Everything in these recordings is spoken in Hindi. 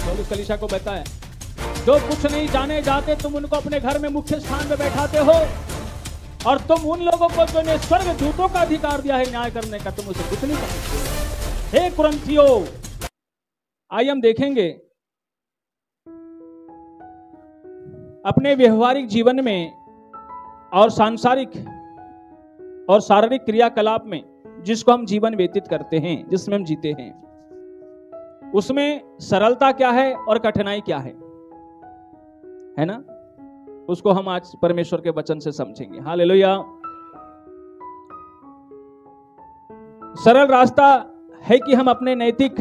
पौलुस कलीसिया को बताया, जो कुछ नहीं जाने जाते तुम उनको अपने घर में मुख्य स्थान में बैठाते हो, और तुम उन लोगों को जो ने स्वर्ग दूतों का अधिकार दिया है न्याय करने का, तुम उसे कुछ नहीं कर सकते। हे कुरिन्थियों, आइए हम देखेंगे अपने व्यवहारिक जीवन में और सांसारिक और शारीरिक क्रियाकलाप में जिसको हम जीवन व्यतीत करते हैं, जिसमें हम जीते हैं, उसमें सरलता क्या है और कठिनाई क्या है ना? उसको हम आज परमेश्वर के वचन से समझेंगे। हालेलुया। सरल रास्ता है कि हम अपने नैतिक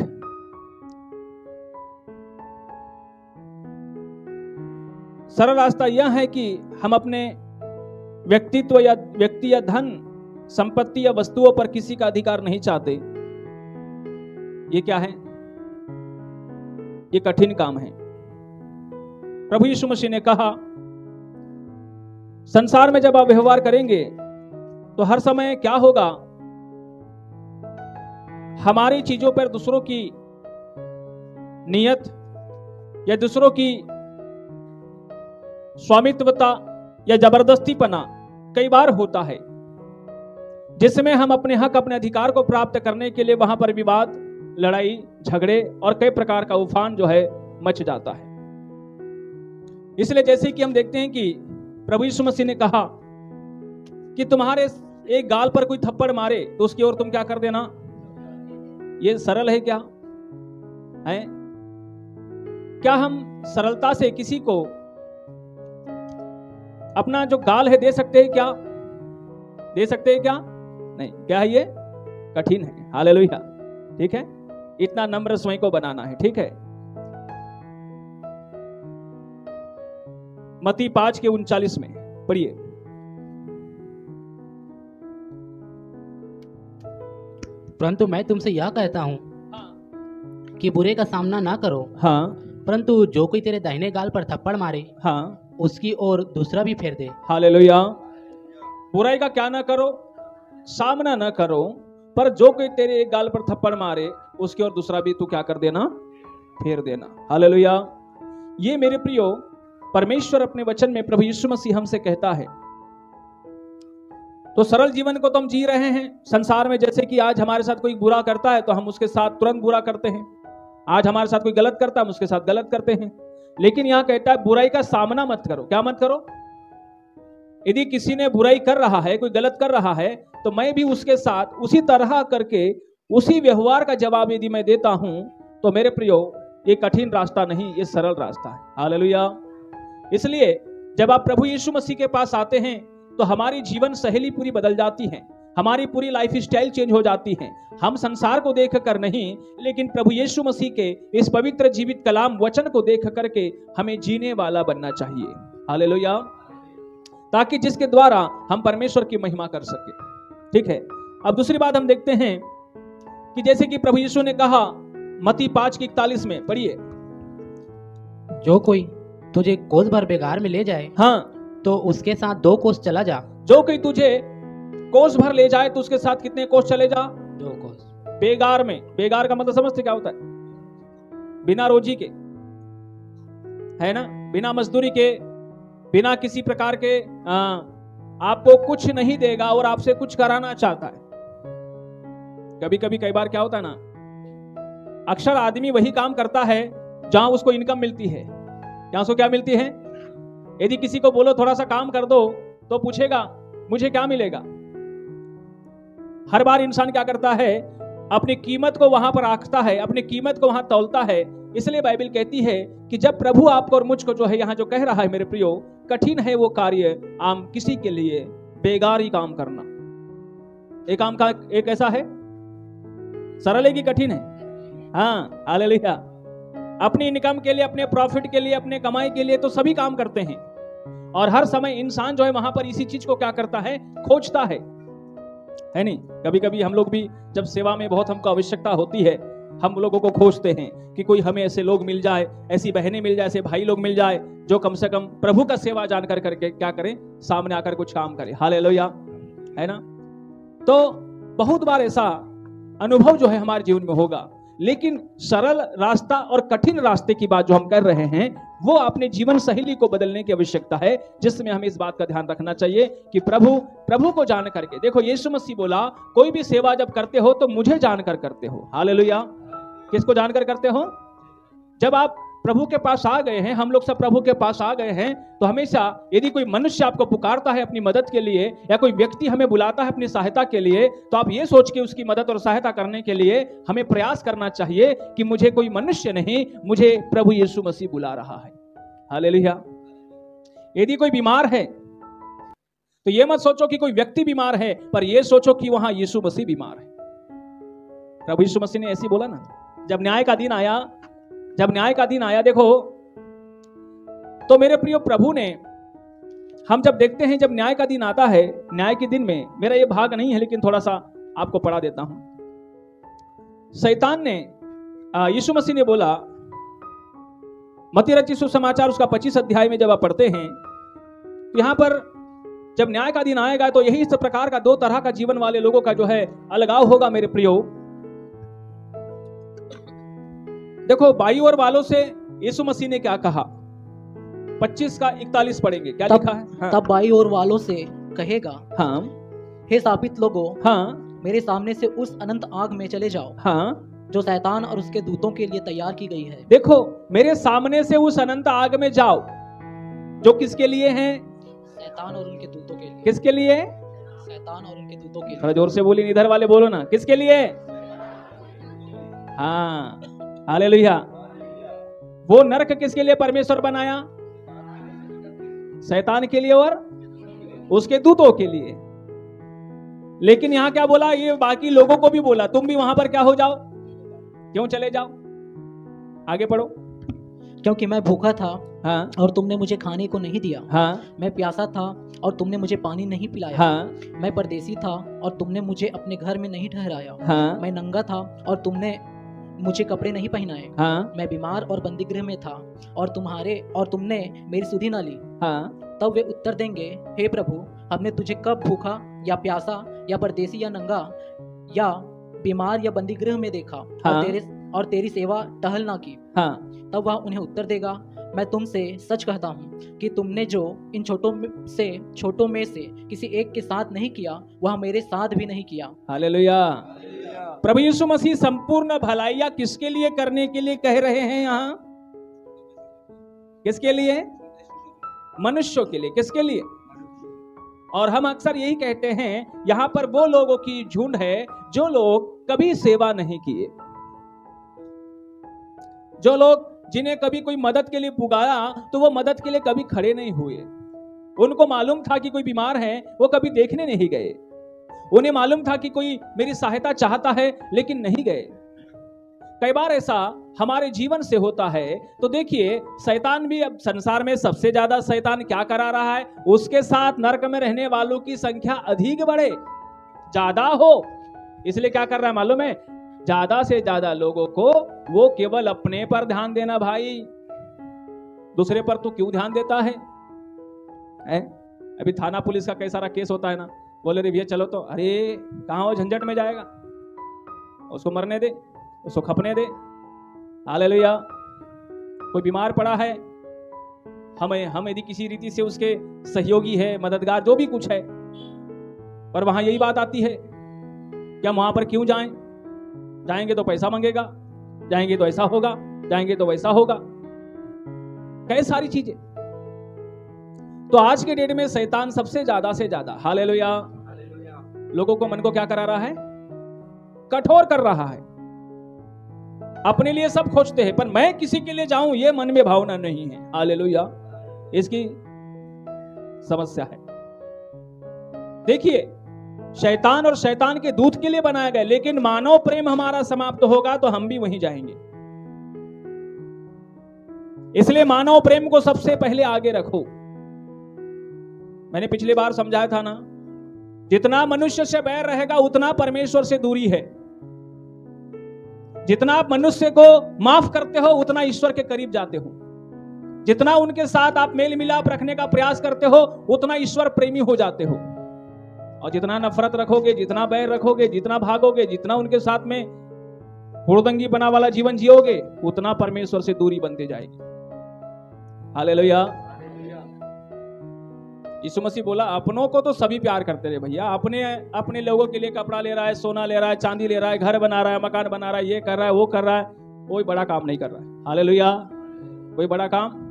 सरल रास्ता यह है कि हम अपने व्यक्तित्व या व्यक्ति या धन संपत्ति या वस्तुओं पर किसी का अधिकार नहीं चाहते। ये क्या है? ये कठिन काम है। प्रभु यीशु मसीह ने कहा, संसार में जब आप व्यवहार करेंगे तो हर समय क्या होगा, हमारी चीजों पर दूसरों की नियत या दूसरों की स्वामित्वता या जबरदस्तीपना कई बार होता है, जिसमें हम अपने हक अपने अधिकार को प्राप्त करने के लिए वहां पर विवाद, लड़ाई, झगड़े और कई प्रकार का उफान जो है मच जाता है। इसलिए जैसे कि हम देखते हैं कि प्रभु यीशु मसीह ने कहा कि तुम्हारे एक गाल पर कोई थप्पड़ मारे तो उसकी ओर तुम क्या कर देना। ये सरल है क्या है? क्या हम सरलता से किसी को अपना जो गाल है दे सकते हैं क्या? दे सकते हैं क्या? नहीं। क्या है? ये कठिन है। हालेलुया। ठीक है, इतना नम्र स्वयं को बनाना है। ठीक है, मत्ती 5:39 में पढ़िए। परंतु मैं तुमसे यह कहता हूं कि बुरे का सामना ना करो, हाँ, परंतु जो कोई तेरे दाहिने गाल पर थप्पड़ मारे, हाँ, उसकी ओर दूसरा भी फेर दे। हालेलुया। बुराई का क्या ना करो, सामना ना करो, पर जो कोई तेरे एक गाल पर थप्पड़ मारे उसकी ओर दूसरा भी तू क्या कर देना, फेर देना। हालेलुया। ये मेरे प्रियो परमेश्वर अपने वचन में प्रभु यीशु मसीह हमसे कहता है। तो सरल जीवन को तो हम जी रहे हैं संसार में। जैसे कि आज हमारे साथ कोई बुरा करता है तो हम उसके साथ तुरंत बुरा करते हैं। आज हमारे साथ कोई गलत करता है हम उसके साथ गलत करते हैं। लेकिन यहां कहता है बुराई का सामना मत करो। क्या मत करो? यदि किसी ने बुराई कर रहा है, कोई गलत कर रहा है, तो मैं भी उसके साथ उसी तरह करके उसी व्यवहार का जवाब यदि मैं देता हूं, तो मेरे प्रियो ये कठिन रास्ता नहीं, ये सरल रास्ता है। हालेलुया। इसलिए जब आप प्रभु यीशु मसीह के पास आते हैं तो हमारी जीवन शैली पूरी बदल जाती है, हमारी पूरी लाइफ स्टाइल चेंज हो जाती है। हम संसार को देख कर नहीं, लेकिन प्रभु यीशु मसीह के इस पवित्र जीवित कलाम वचन को देख करके हमें जीने वाला बनना चाहिए। हालेलुया। ताकि जिसके द्वारा हम परमेश्वर की महिमा कर सके। ठीक है, अब दूसरी बात हम देखते हैं कि जैसे कि प्रभु यीशु ने कहा मत्ती 5:41 में पढ़िए, जो कोई तुझे कोस भर बेगार में ले जाए, हाँ, तो उसके साथ 2 कोस चला जा। जो कोई तुझे कोस भर ले जाए तो उसके साथ कितने कोस चले जा? 2 कोस। बेगार में, बेगार का मतलब समझते क्या होता है? बिना रोजी के, है ना, बिना मजदूरी के, बिना किसी प्रकार के आपको कुछ नहीं देगा और आपसे कुछ कराना चाहता है। कभी कभी कई बार क्या होता है ना, अक्सर आदमी वही काम करता है जहां उसको इनकम मिलती है। जहां उसको क्या मिलती है? यदि किसी को बोलो थोड़ा सा काम कर दो तो पूछेगा मुझे क्या मिलेगा। हर बार इंसान क्या करता है, अपनी कीमत को वहां पर आंकता है, अपनी कीमत को वहां तौलता है। इसलिए बाइबल कहती है कि जब प्रभु आपको और मुझको जो है यहां जो कह रहा है, मेरे प्रियो, कठिन है वो कार्य आम किसी के लिए बेगारी काम करना। एक काम का एक ऐसा है, सरल है कि कठिन है? हाँ, हालेलुया। अपनी इनकम के लिए, अपने प्रॉफिट के लिए, अपने कमाई के लिए तो सभी काम करते हैं, और हर समय इंसान जो है वहां पर इसी चीज को क्या करता है, खोजता है नहीं? कभी कभी हम लोग भी जब सेवा में बहुत हमको आवश्यकता होती है, हम लोगों को खोजते हैं कि कोई हमें ऐसे लोग मिल जाए, ऐसी बहनें मिल जाए, ऐसे भाई लोग मिल जाए जो कम से कम प्रभु का सेवा जानकर करके क्या करें, सामने आकर कुछ काम करें। हालेलुया, है ना? तो बहुत बार ऐसा अनुभव जो है हमारे जीवन में होगा लेकिन सरल रास्ता और कठिन रास्ते की बात जो हम कर रहे हैं वो अपने जीवन शैली को बदलने की आवश्यकता है, जिसमें हमें इस बात का ध्यान रखना चाहिए कि प्रभु को जान करके। देखो यीशु मसीह बोला कोई भी सेवा जब करते हो तो मुझे जानकर करते हो। हालेलुया। किसको जानकर करते हो? जब आप प्रभु के पास आ गए हैं, हम लोग सब प्रभु के पास आ गए हैं, तो हमेशा यदि कोई मनुष्य आपको पुकारता है अपनी मदद के लिए या कोई व्यक्ति हमें बुलाता है अपनी सहायता के लिए, तो आप ये सोच के उसकी मदद और सहायता करने के लिए हमें प्रयास करना चाहिए कि मुझे कोई मनुष्य नहीं, मुझे प्रभु यीशु मसीह बुला रहा है। हालेलुया। यदि कोई बीमार है तो ये मत सोचो कि कोई व्यक्ति बीमार है, पर यह सोचो कि वहां यीशु मसीह बीमार है। प्रभु यीशु मसीह ने ऐसी बोला ना, जब न्याय का दिन आया, देखो तो मेरे प्रिय प्रभु ने, हम जब देखते हैं जब न्याय का दिन आता है, न्याय के दिन में, मेरा ये भाग नहीं है लेकिन थोड़ा सा आपको पढ़ा देता हूं। शैतान ने, यीशु मसीह ने बोला, मत्ती रचित सुसमाचार उसका 25 अध्याय में जब आप पढ़ते हैं तो यहां पर जब न्याय का दिन आएगा तो यही इस प्रकार का 2 तरह का जीवन वाले लोगों का जो है अलगाव होगा मेरे प्रियो। देखो बाई ओर वालों से यीशु मसीह ने क्या कहा, 25 का 41 पढ़ेंगे, क्या लिखा है? हाँ। तब बाई ओर वालों से कहेगा, हाँ, हे शापित लोगों, हाँ, मेरे सामने से उस अनंत आग में चले जाओ, हाँ, जो शैतान और उसके दूतों के लिए तैयार की गई है। देखो मेरे सामने से उस अनंत आग में जाओ, जो किसके लिए है? शैतान और उनके दूतों के लिए। किसके लिए? शैतान और उनके दूतों के लिए। थोड़ा जोर से बोलिए, इधर वाले बोलो ना, किसके लिए? हाँ, हालेलुया। वो नरक किसके लिए परमेश्वर बनाया? शैतान के लिए और उसके दूतों के लिए। लेकिन यहां क्या बोला? ये बाकी लोगों को भी बोला, तुम भी वहां पर क्या हो जाओ, क्यों चले जाओ? आगे पढ़ो। क्योंकि मैं भूखा था, हाँ, और तुमने मुझे खाने को नहीं दिया। हाँ, मैं प्यासा था और तुमने मुझे पानी नहीं पिलाया। हाँ, मैं परदेसी था और तुमने मुझे अपने घर में नहीं ठहराया। हाँ, मैं नंगा था और तुमने मुझे कपड़े नहीं पहनाए। हाँ, मैं बीमार और बंदीगृह में था और तुमने मेरी सुधि ना ली। हाँ, तब वे उत्तर देंगे, हे प्रभु, हमने तुझे कब भूखा या प्यासा या परदेसी या नंगा या बीमार या बंदीगृह में देखा, हाँ, और तेरी सेवा टहल ना की? हाँ। तब वह उन्हें उत्तर देगा, मैं तुमसे सच कहता हूँ कि तुमने जो इन छोटों में से किसी एक के साथ नहीं किया, वह मेरे साथ भी नहीं किया। हालेलुया। प्रभु यीशु मसीह संपूर्ण भलाइयां किसके लिए करने के लिए कह रहे हैं? यहां किसके लिए? मनुष्यों के लिए। किसके लिए? और हम अक्सर यही कहते हैं, यहां पर वो लोगों की झुंड है जो लोग कभी सेवा नहीं किए, जो लोग जिन्हें कभी कोई मदद के लिए पुकारा तो वो मदद के लिए कभी खड़े नहीं हुए। उनको मालूम था कि कोई बीमार है, वो कभी देखने नहीं गए। उन्हें मालूम था कि कोई मेरी सहायता चाहता है, लेकिन नहीं गए। कई बार ऐसा हमारे जीवन से होता है। तो देखिए, शैतान भी अब संसार में सबसे ज्यादा शैतान क्या करा रहा है? उसके साथ नरक में रहने वालों की संख्या अधिक बढ़े, ज्यादा हो, इसलिए क्या कर रहा है मालूम है? ज्यादा से ज्यादा लोगों को वो केवल अपने पर ध्यान देना। भाई, दूसरे पर तू क्यों ध्यान देता है? अभी थाना पुलिस का कई सारा केस होता है ना, बोले रे भैया चलो, तो अरे कहां वो झंझट में जाएगा, उसको मरने दे, उसको खपने दे। हालेलुया। कोई बीमार पड़ा है, हम यदि किसी रीति से उसके सहयोगी है, मददगार, जो भी कुछ है, पर वहां यही बात आती है कि हम वहां पर क्यों जाएं? जाएंगे तो पैसा मांगेगा, जाएंगे तो ऐसा होगा, जाएंगे तो वैसा होगा, कई सारी चीजें। तो आज के डेट में शैतान सबसे ज्यादा से ज्यादा, हालेलुया, लोगों को मन को क्या करा रहा है? कठोर कर रहा है। अपने लिए सब खोजते हैं, पर मैं किसी के लिए जाऊं, ये मन में भावना नहीं है। हालेलुया, इसकी समस्या है। देखिए, शैतान और शैतान के दूत के लिए बनाया गया, लेकिन मानव प्रेम हमारा समाप्त होगा तो हम भी वहीं जाएंगे। इसलिए मानव प्रेम को सबसे पहले आगे रखो। मैंने पिछली बार समझाया था ना, जितना मनुष्य से बैर रहेगा उतना परमेश्वर से दूरी है। जितना आप मनुष्य को माफ करते हो उतना ईश्वर के करीब जाते हो। जितना उनके साथ आप मेल मिलाप रखने का प्रयास करते हो उतना ईश्वर प्रेमी हो जाते हो। और जितना नफरत रखोगे, जितना बैर रखोगे, जितना भागोगे, जितना उनके साथ में हुड़दंगी बना वाला जीवन जियोगे उतना परमेश्वर से दूरी बनते जाएगी। हालेलुया। यीशु मसीह बोला अपनों को तो सभी प्यार करते रहे भैया, अपने अपने लोगों के लिए कपड़ा ले रहा है, सोना ले रहा है, चांदी ले रहा है, घर बना रहा है, मकान बना रहा है, ये कर रहा है, वो कर रहा है, कोई बड़ा काम नहीं कर रहा है। हालेलुया। कोई बड़ा काम।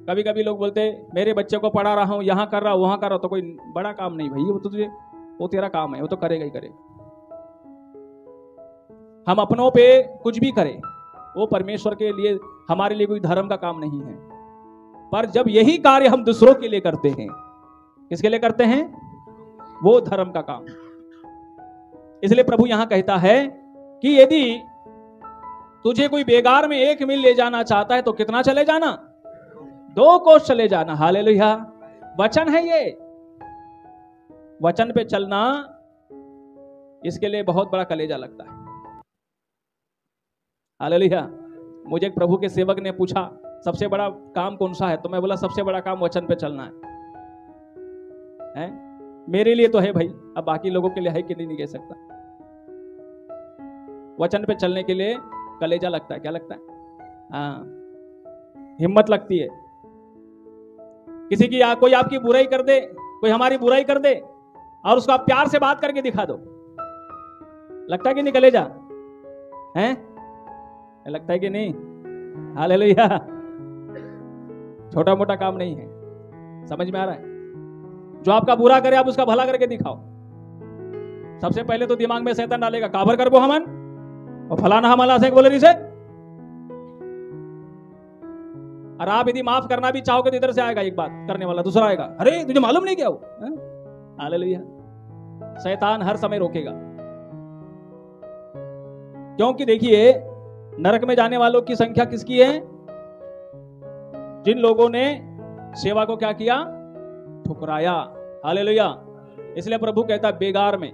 कभी कभी लोग बोलते मेरे बच्चे को पढ़ा रहा हूं, यहां कर रहा हूं, वहां कर रहा हूं, तो कोई बड़ा काम नहीं भाई, वो तो तुझे, वो तेरा काम है, वो तो करेगा ही करेगा। हम अपनों पे कुछ भी करें वो परमेश्वर के लिए, हमारे लिए कोई धर्म का काम नहीं है। पर जब यही कार्य हम दूसरों के लिए करते हैं, किसके लिए करते हैं? वो धर्म का काम। इसलिए प्रभु यहां कहता है कि यदि तुझे कोई बेगार में 1 मील ले जाना चाहता है तो कितना चले जाना? 2 कोस चले जाना। हालेलुया। वचन है ये, वचन पे चलना इसके लिए बहुत बड़ा कलेजा लगता है। हालेलुया। मुझे एक प्रभु के सेवक ने पूछा सबसे बड़ा काम कौन सा है, तो मैं बोला सबसे बड़ा काम वचन पे चलना है? मेरे लिए तो है भाई, अब बाकी लोगों के लिए है कि नहीं कह सकता। वचन पे चलने के लिए कलेजा लगता है। क्या लगता है? हाँ, हिम्मत लगती है। किसी की कोई आपकी बुराई कर दे, कोई हमारी बुराई कर दे और उसको आप प्यार से बात करके दिखा दो, लगता है कि नहीं कलेजा? हैं? लगता है कि नहीं? हालेलुया। छोटा मोटा काम नहीं है। समझ में आ रहा है? जो आपका बुरा करे आप उसका भला करके दिखाओ। सबसे पहले तो दिमाग में शैतान डालेगा काबर करबो हमन, और फलाना हमला से बोले रही से। और आप यदि माफ करना भी चाहोगे तो इधर से आएगा एक बात करने वाला, दूसरा आएगा, अरे तुझे मालूम नहीं क्या हो। हालेलुया। शैतान हर समय रोकेगा, क्योंकि देखिए नरक में जाने वालों की संख्या किसकी है? जिन लोगों ने सेवा को क्या किया? ठुकराया। हालेलुया। इसलिए प्रभु कहता है बेगार में,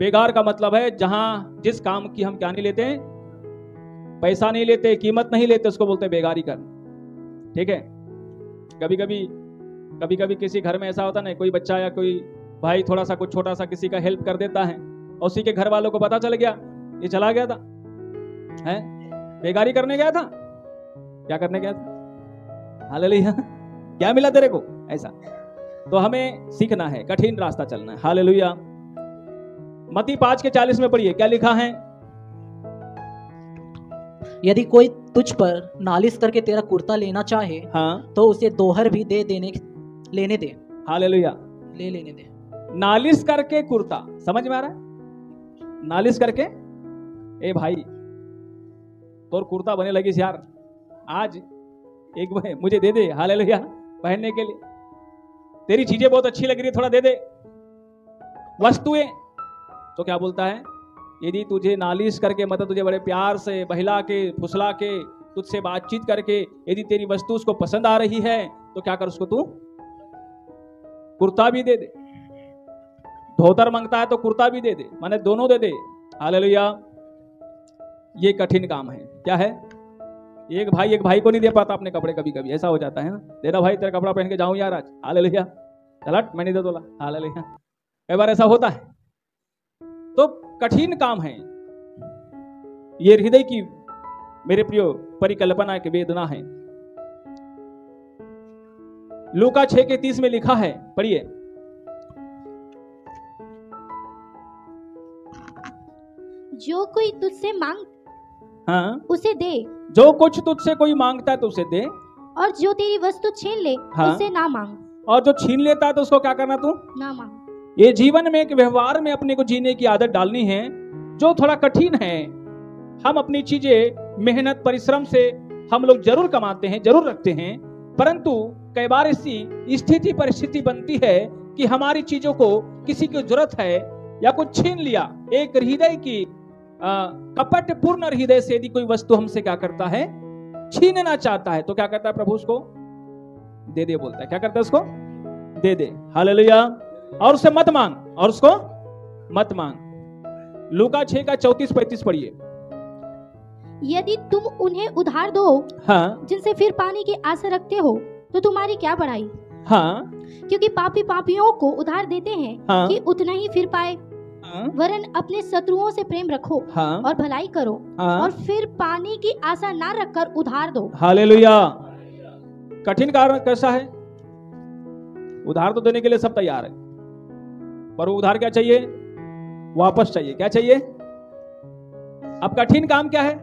बेगार का मतलब है जहां जिस काम की हम क्या नहीं लेते, पैसा नहीं लेते, कीमत नहीं लेते, उसको बोलते हैं बेगारी करना। ठीक है। कभी कभी किसी घर में ऐसा होता ना, कोई बच्चा या कोई भाई थोड़ा सा कुछ छोटा सा किसी का हेल्प कर देता है और उसी के घर वालों को पता चल गया ये चला गया था, है बेगारी करने गया था। क्या करने गया था? हालेलुया। क्या मिला तेरे को? ऐसा। तो हमें सीखना है, कठिन रास्ता चलना है। हालेलुया। मत्ती 5:40 में पढ़िए, क्या लिखा है? यदि कोई तुझ पर नालिश करके तेरा कुर्ता लेना चाहे, हाँ, तो उसे दोहर भी लेने दे। हालेलुया। लेने दे। नालिश करके कुर्ता, समझ में आ रहा है? नालिश करके, ए भाई तोर कुर्ता बने लगी यार, आज एक मुझे दे दे। हालेलुया। पहनने के लिए तेरी चीजें बहुत अच्छी लग रही है, थोड़ा दे दे वस्तुएं। तो क्या बोलता है? यदि तुझे नालिश करके, मतलब तुझे बड़े प्यार से बहला के फुसला के तुझसे बातचीत करके यदि तेरी वस्तु उसको पसंद आ रही है तो क्या कर, उसको तू कुर्ता भी दे दे। धोतर मांगता है तो कुर्ता भी दे दे, माने दोनों दे दे। हालेलुया। ये कठिन काम है। क्या है? एक भाई को नहीं दे पाता अपने कपड़े, कभी कभी ऐसा हो जाता है ना, देना भाई तेरा कपड़ा पहन के जाऊं यार आज। हालेलुया। चलट मैं नहीं दे दोला। हालेलुया। कई बार ऐसा होता है। तो कठिन काम है ये, हृदय की मेरे प्रियो परिकल्पना की वेदना है। लूका 6:30 में लिखा है, पढ़िए। जो कोई तुझसे मांग हाँ, उसे दे, जो कुछ तुझसे कोई मांगता है तो उसे दे, और जो तेरी वस्तु छीन ले हाँ, उसे ना मांग। और जो छीन लेता है तो उसको क्या करना? तू ना मांग। ये जीवन में एक व्यवहार में अपने को जीने की आदत डालनी है जो थोड़ा कठिन है। हम अपनी चीजें मेहनत परिश्रम से हम लोग जरूर कमाते हैं, जरूर रखते हैं, परंतु कई बार ऐसी स्थिति परिस्थिति बनती है कि हमारी चीजों को किसी की जरूरत है या कुछ छीन लिया। एक हृदय की कपट पूर्ण हृदय से यदि कोई वस्तु हमसे क्या करता है? छीनना चाहता है, तो क्या करता है प्रभु? उसको दे दे बोलता है। क्या करता है? उसको दे दे। हालेलुया। और उससे मत मांग, और उसको मत मांग। लूका 6:34-35 पढ़िए। यदि तुम उन्हें उधार दो, हाँ, जिनसे फिर पाने की आशा रखते हो, तो तुम्हारी क्या बढ़ाई? हाँ, क्योंकि पापी पापियों को उधार देते हैं हाँ, कि उतना ही फिर पाए, हाँ, वरन अपने शत्रुओं से प्रेम रखो हाँ, और भलाई करो हाँ। और फिर पाने की आशा ना रखकर उधार दो। हालेलुया। कठिन कारण कैसा है? उधार तो देने के लिए सब तैयार है, पर वो उधार क्या चाहिए? वापस चाहिए। क्या चाहिए? अब कठिन काम क्या है?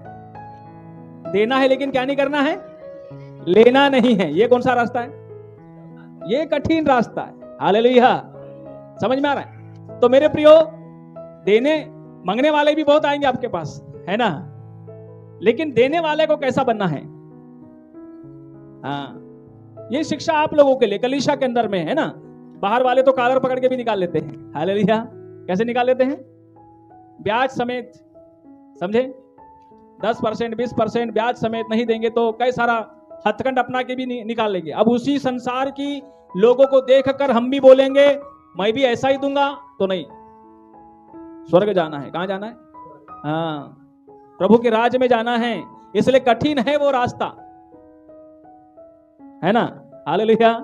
देना है, लेकिन क्या नहीं करना है? लेना नहीं है। ये कौन सा रास्ता है? ये कठिन रास्ता है। हालेलुया। समझ में आ रहा है? तो मेरे प्रियो, देने मांगने वाले भी बहुत आएंगे आपके पास, है ना? लेकिन देने वाले को कैसा बनना है? हाँ, ये शिक्षा आप लोगों के लिए कलीसिया के अंदर में है ना। बाहर वाले तो कॉलर पकड़ के भी निकाल लेते हैं। हालेलुया। कैसे निकाल लेते हैं? ब्याज समेत। समझे? 10%, 20% ब्याज समेत नहीं देंगे तो कई सारा हथकंड अपना के भी निकाल लेंगे। अब उसी संसार की लोगों को देखकर हम भी बोलेंगे मैं भी ऐसा ही दूंगा, तो नहीं। स्वर्ग जाना है। कहां जाना है? हाँ, प्रभु के राज्य में जाना है। इसलिए कठिन है वो रास्ता, है ना? हालेलुया।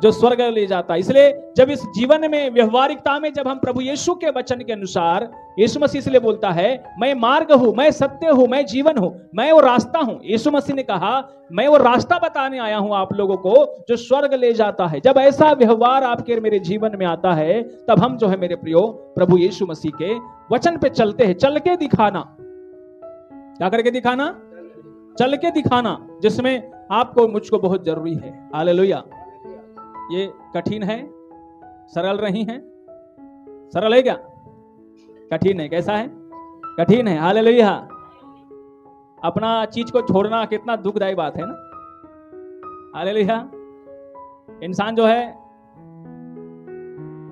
जो स्वर्ग ले जाता है। इसलिए जब इस जीवन में व्यवहारिकता में जब हम प्रभु यीशु के वचन के अनुसार, यीशु मसीह इसलिए बोलता है मैं मार्ग हूं, मैं सत्य हूं, मैं जीवन हूं, मैं वो रास्ता हूं। यीशु मसीह ने कहा मैं वो रास्ता बताने आया हूं आप लोगों को जो स्वर्ग ले जाता है। जब ऐसा व्यवहार आपके मेरे जीवन में आता है, तब हम जो है मेरे प्रियो प्रभु यीशु मसीह के वचन पे चलते हैं। चल के दिखाना। क्या करके दिखाना? चल के दिखाना, जिसमें आपको मुझको बहुत जरूरी है। हालेलुया। ये कठिन है, सरल नहीं है। सरल है क्या? कठिन है। कैसा है? कठिन है। हालेलुया। अपना चीज को छोड़ना कितना दुखदायी बात है ना। हालेलुया। इंसान जो है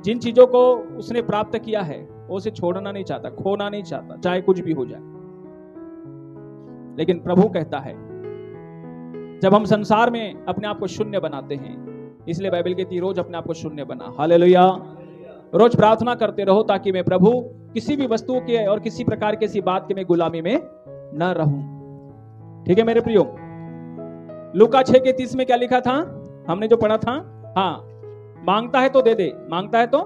जिन चीजों को उसने प्राप्त किया है वो उसे छोड़ना नहीं चाहता, खोना नहीं चाहता, चाहे कुछ भी हो जाए। लेकिन प्रभु कहता है जब हम संसार में अपने आप को शून्य बनाते हैं, इसलिए बाइबल कहती है रोज अपने आप को शून्य बना। हालेलुया। रोज प्रार्थना करते रहो ताकि मैं प्रभु किसी भी वस्तु के और किसी प्रकार की ऐसी बात के मैं गुलामी में न रहूं। ठीक है मेरे प्रियो। लूका 6:30 में क्या लिखा था? हमने जो पढ़ा था, हाँ, मांगता है तो दे दे, मांगता है तो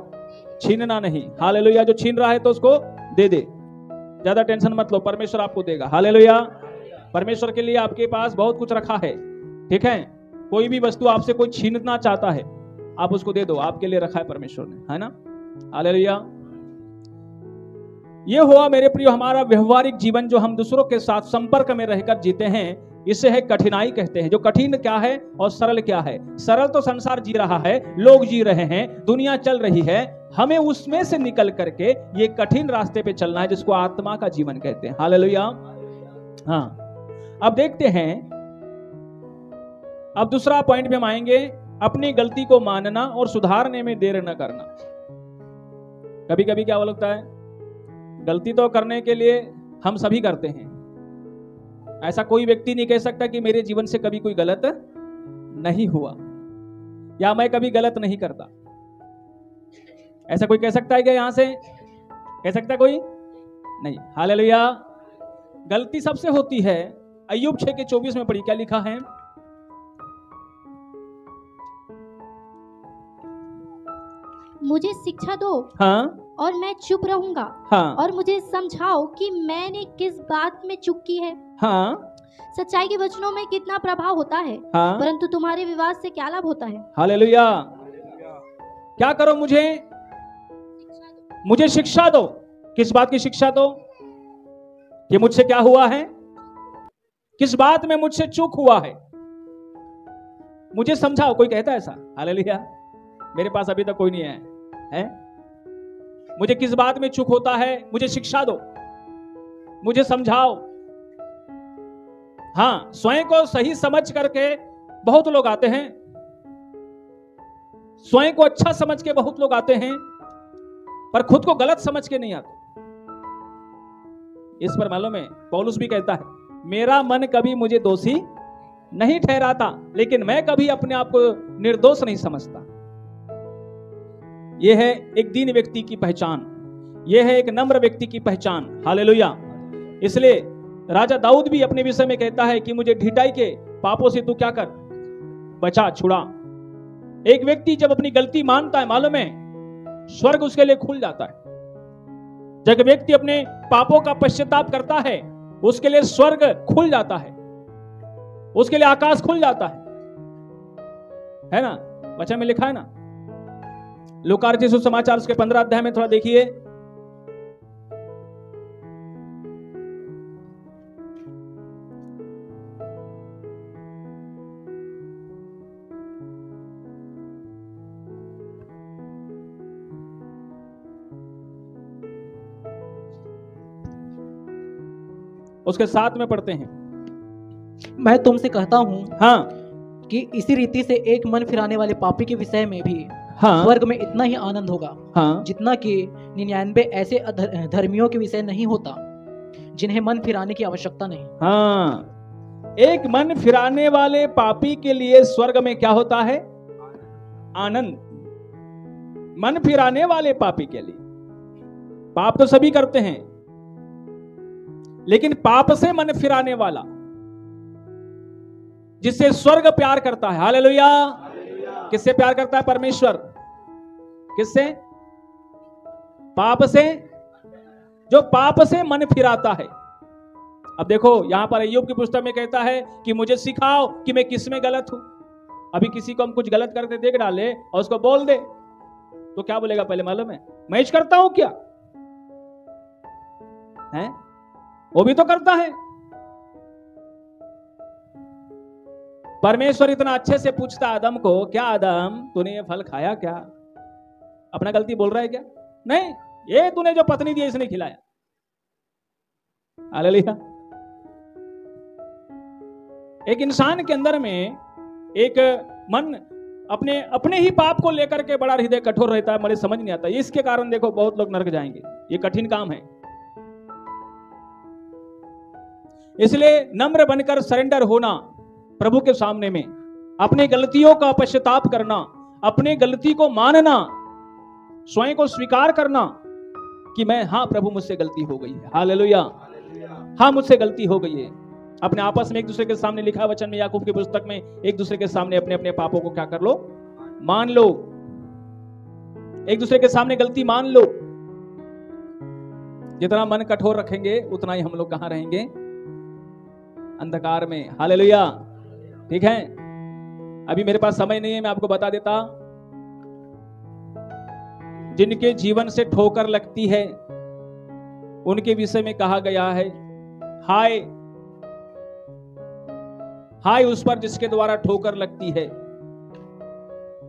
छीनना नहीं। हालेलुया। जो छीन रहा है तो उसको दे दे। ज्यादा टेंशन मत लो, परमेश्वर आपको देगा। हालेलुया। परमेश्वर के लिए आपके पास बहुत कुछ रखा है। ठीक है, कोई भी वस्तु आपसे कोई छीनना चाहता है, आप उसको दे दो, आपके लिए रखा है परमेश्वर ने, है ना? हालेलुया। ये हुआ मेरे प्रियो हमारा व्यवहारिक जीवन जो हम दूसरों के साथ संपर्क में रहकर जीते हैं। इसे है कठिनाई कहते हैं। जो कठिन क्या है और सरल क्या है? सरल तो संसार जी रहा है, लोग जी रहे हैं, दुनिया चल रही है। हमें उसमें से निकल करके ये कठिन रास्ते पे चलना है जिसको आत्मा का जीवन कहते हैं। हालेलुया। हाँ, अब देखते हैं, अब दूसरा पॉइंट में हम आएंगे, अपनी गलती को मानना और सुधारने में देर न करना। कभी कभी क्या लगता है, गलती तो करने के लिए हम सभी करते हैं। ऐसा कोई व्यक्ति नहीं कह सकता कि मेरे जीवन से कभी कोई गलत नहीं हुआ या मैं कभी गलत नहीं करता। ऐसा कोई कह सकता है क्या? यहां से कह सकता है कोई? नहीं। हालेलुया। गलती सबसे होती है। अय्यूब 6:24 में पढ़ी, क्या लिखा है? मुझे शिक्षा दो, हाँ, और मैं चुप रहूंगा, हाँ, और मुझे समझाओ कि मैंने किस बात में चूक की है। हाँ, सच्चाई के वचनों में कितना प्रभाव होता है, हाँ। परंतु तुम्हारे विवाद से क्या लाभ होता है। हालेलुया। क्या करो? मुझे शिक्षा दो। किस बात की शिक्षा दो? कि मुझसे क्या हुआ है, किस बात में मुझसे चूक हुआ है, मुझे समझाओ। कोई कहता है ऐसा? हालेलुया। मेरे पास अभी तक कोई नहीं है। मुझे किस बात में चूक होता है, मुझे शिक्षा दो, मुझे समझाओ। हाँ, स्वयं को सही समझ करके बहुत लोग आते हैं, स्वयं को अच्छा समझ के बहुत लोग आते हैं, पर खुद को गलत समझ के नहीं आते। इस पर मालूम है पौलुस भी कहता है, मेरा मन कभी मुझे दोषी नहीं ठहराता, लेकिन मैं कभी अपने आप को निर्दोष नहीं समझता। यह है एक दीन व्यक्ति की पहचान, यह है एक नम्र व्यक्ति की पहचान। हालेलुया। इसलिए राजा दाऊद भी अपने विषय में कहता है कि मुझे ढिठाई के पापों से तू क्या कर, बचा, छुड़ा। एक व्यक्ति जब अपनी गलती मानता है, मालूम है स्वर्ग उसके लिए खुल जाता है। जब व्यक्ति अपने पापों का पश्चाताप करता है, उसके लिए स्वर्ग खुल जाता है, उसके लिए आकाश खुल जाता है ना। वचन में लिखा है ना, लूका रचित सुसमाचार उसके 15 अध्याय में थोड़ा देखिए। उसके साथ में पढ़ते हैं। मैं तुमसे कहता हूँ हाँ कि इसी रीति से एक मन फिराने वाले पापी के विषय में भी हाँ स्वर्ग में इतना ही आनंद होगा, हाँ जितना कि 99 ऐसे धर्मियों के विषय नहीं होता जिन्हें मन फिराने की आवश्यकता नहीं। हाँ, एक मन फिराने वाले पापी के लिए स्वर्ग में क्या होता है? आनंद। मन फिराने वाले पापी के लिए। पाप तो सभी करते हैं, लेकिन पाप से मन फिराने वाला, जिससे स्वर्ग प्यार करता है। हालेलुया। किससे प्यार करता है? परमेश्वर। किससे? पाप से। जो पाप से मन फिराता है। अब देखो यहां पर अय्यूब की पुस्तक में कहता है कि मुझे सिखाओ कि मैं किस में गलत हूं। अभी किसी को हम कुछ गलत करते देख डाले और उसको बोल दे तो क्या बोलेगा? पहले मालूम है, मैं इस करता हूं क्या है? वो भी तो करता है। परमेश्वर इतना अच्छे से पूछता आदम को, क्या आदम तूने ये फल खाया क्या? अपना गलती बोल रहा है क्या? नहीं, ये तूने जो पत्नी दी इसने खिलाया। हालेलुया। एक इंसान के अंदर में एक मन अपने अपने ही पाप को लेकर के बड़ा हृदय कठोर रहता है, मुझे समझ नहीं आता। इसके कारण देखो बहुत लोग नरक जाएंगे। ये कठिन काम है। इसलिए नम्र बनकर सरेंडर होना प्रभु के सामने में, अपनी गलतियों का पश्चाताप करना, अपनी गलती को मानना, स्वयं को स्वीकार करना कि मैं, हाँ प्रभु मुझसे गलती हो गई है। हालेलुया। हाँ मुझसे गलती हो गई है। अपने आपस में एक दूसरे के सामने लिखा वचन में, याकूब की पुस्तक में, एक दूसरे के सामने अपने अपने पापों को क्या कर लो? मान लो। एक दूसरे के सामने गलती मान लो। जितना मन कठोर रखेंगे उतना ही हम लोग कहां रहेंगे? अंधकार में। हालेलुया। ठीक है, अभी मेरे पास समय नहीं है, मैं आपको बता देता। जिनके जीवन से ठोकर लगती है उनके विषय में कहा गया है, हाय हाय उस पर जिसके द्वारा ठोकर लगती है।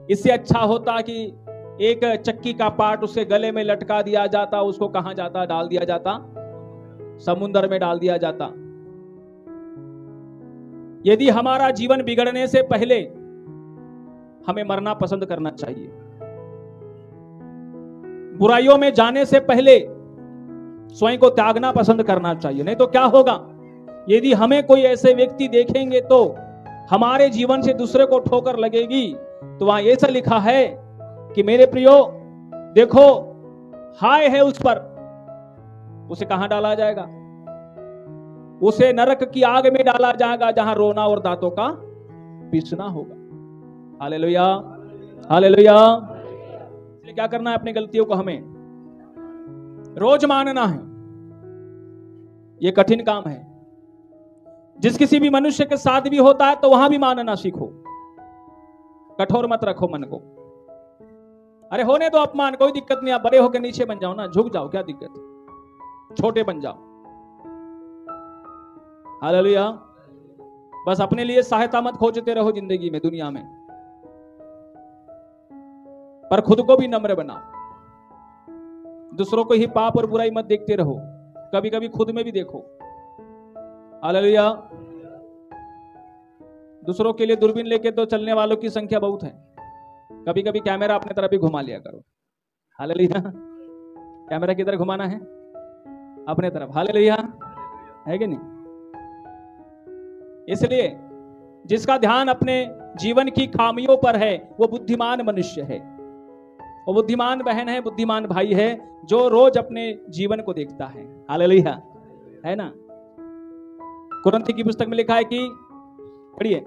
इससे अच्छा होता कि एक चक्की का पार्ट उसके गले में लटका दिया जाता, उसको कहां जाता? डाल दिया जाता, समुद्र में डाल दिया जाता। यदि हमारा जीवन बिगड़ने से पहले हमें मरना पसंद करना चाहिए, बुराइयों में जाने से पहले स्वयं को त्यागना पसंद करना चाहिए। नहीं तो क्या होगा? यदि हमें कोई ऐसे व्यक्ति देखेंगे तो हमारे जीवन से दूसरे को ठोकर लगेगी, तो वहां ऐसा लिखा है कि मेरे प्रियो देखो, हाय है उस पर, उसे कहां डाला जाएगा? उसे नरक की आग में डाला जाएगा, जहां रोना और दांतों का पीसना होगा। हालेलुया। हालेलुया। इसलिए क्या करना है? अपनी गलतियों को हमें रोज मानना है। यह कठिन काम है। जिस किसी भी मनुष्य के साथ भी होता है तो वहां भी मानना सीखो। कठोर मत रखो मन को। अरे होने दो अपमान, कोई दिक्कत नहीं, आप बड़े होकर नीचे बन जाओ ना, झुक जाओ, क्या दिक्कत? छोटे बन जाओ। हालेलुया। बस अपने लिए सहायता मत खोजते रहो जिंदगी में, दुनिया में, पर खुद को भी नम्र बनाओ। दूसरों को ही पाप और बुराई मत देखते रहो, कभी कभी खुद में भी देखो। हालेलुया। दूसरों के लिए दूरबीन लेके तो चलने वालों की संख्या बहुत है। कभी कभी कैमरा अपने तरफ भी घुमा लिया करो। हालेलुया। कैमरा किधर घुमाना है? अपने तरफ। हालेलुया। है कि नहीं? इसलिए जिसका ध्यान अपने जीवन की खामियों पर है वो बुद्धिमान मनुष्य है, वो बुद्धिमान बहन है, बुद्धिमान भाई है, जो रोज अपने जीवन को देखता है। हालेलुया। है ना? कुरिन्थी की पुस्तक में लिखा है कि, पढ़िए,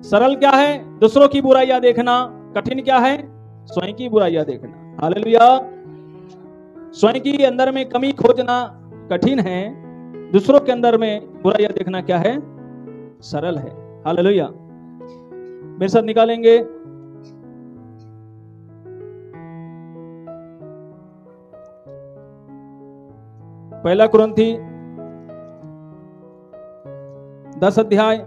सरल क्या है? दूसरों की बुराइयां देखना। कठिन क्या है? स्वयं की बुराइयां देखना। हालेलुया। स्वयं की अंदर में कमी खोजना कठिन है, दूसरों के अंदर में बुराइयां देखना क्या है? सरल है। हालेलुया। मेरे साथ निकालेंगे पहला कुरिन्थी 10 अध्याय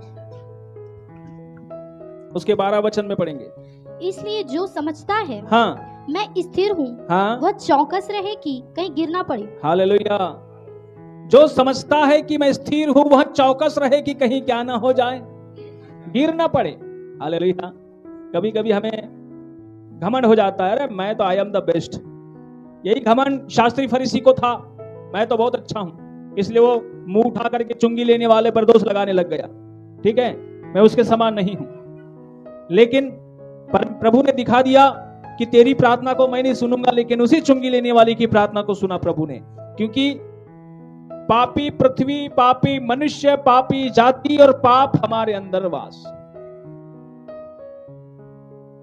उसके 12 वचन में पढ़ेंगे। इसलिए जो समझता है हाँ मैं स्थिर हूँ, हाँ, वह चौकस रहे कि कहीं गिर ना पड़े। हालेलुया। जो समझता है कि मैं स्थिर हूं वह चौकस रहे कि कहीं क्या ना हो जाए, गिर ना पड़े। हालेलुया। कभी कभी हमें घमंड हो जाता है, अरे मैं तो आई एम द बेस्ट। यही घमंड शास्त्री फरीसी को था, मैं तो बहुत अच्छा हूं, इसलिए वो मुंह उठा करके चुंगी लेने वाले पर दोष लगाने लग गया। ठीक है, मैं उसके समान नहीं हूं। लेकिन प्रभु ने दिखा दिया कि तेरी प्रार्थना को मैं नहीं सुनूंगा, लेकिन उसी चुंगी लेने वाली की प्रार्थना को सुना प्रभु ने। क्योंकि पापी पृथ्वी, पापी मनुष्य, पापी जाति और पाप हमारे अंदर वास।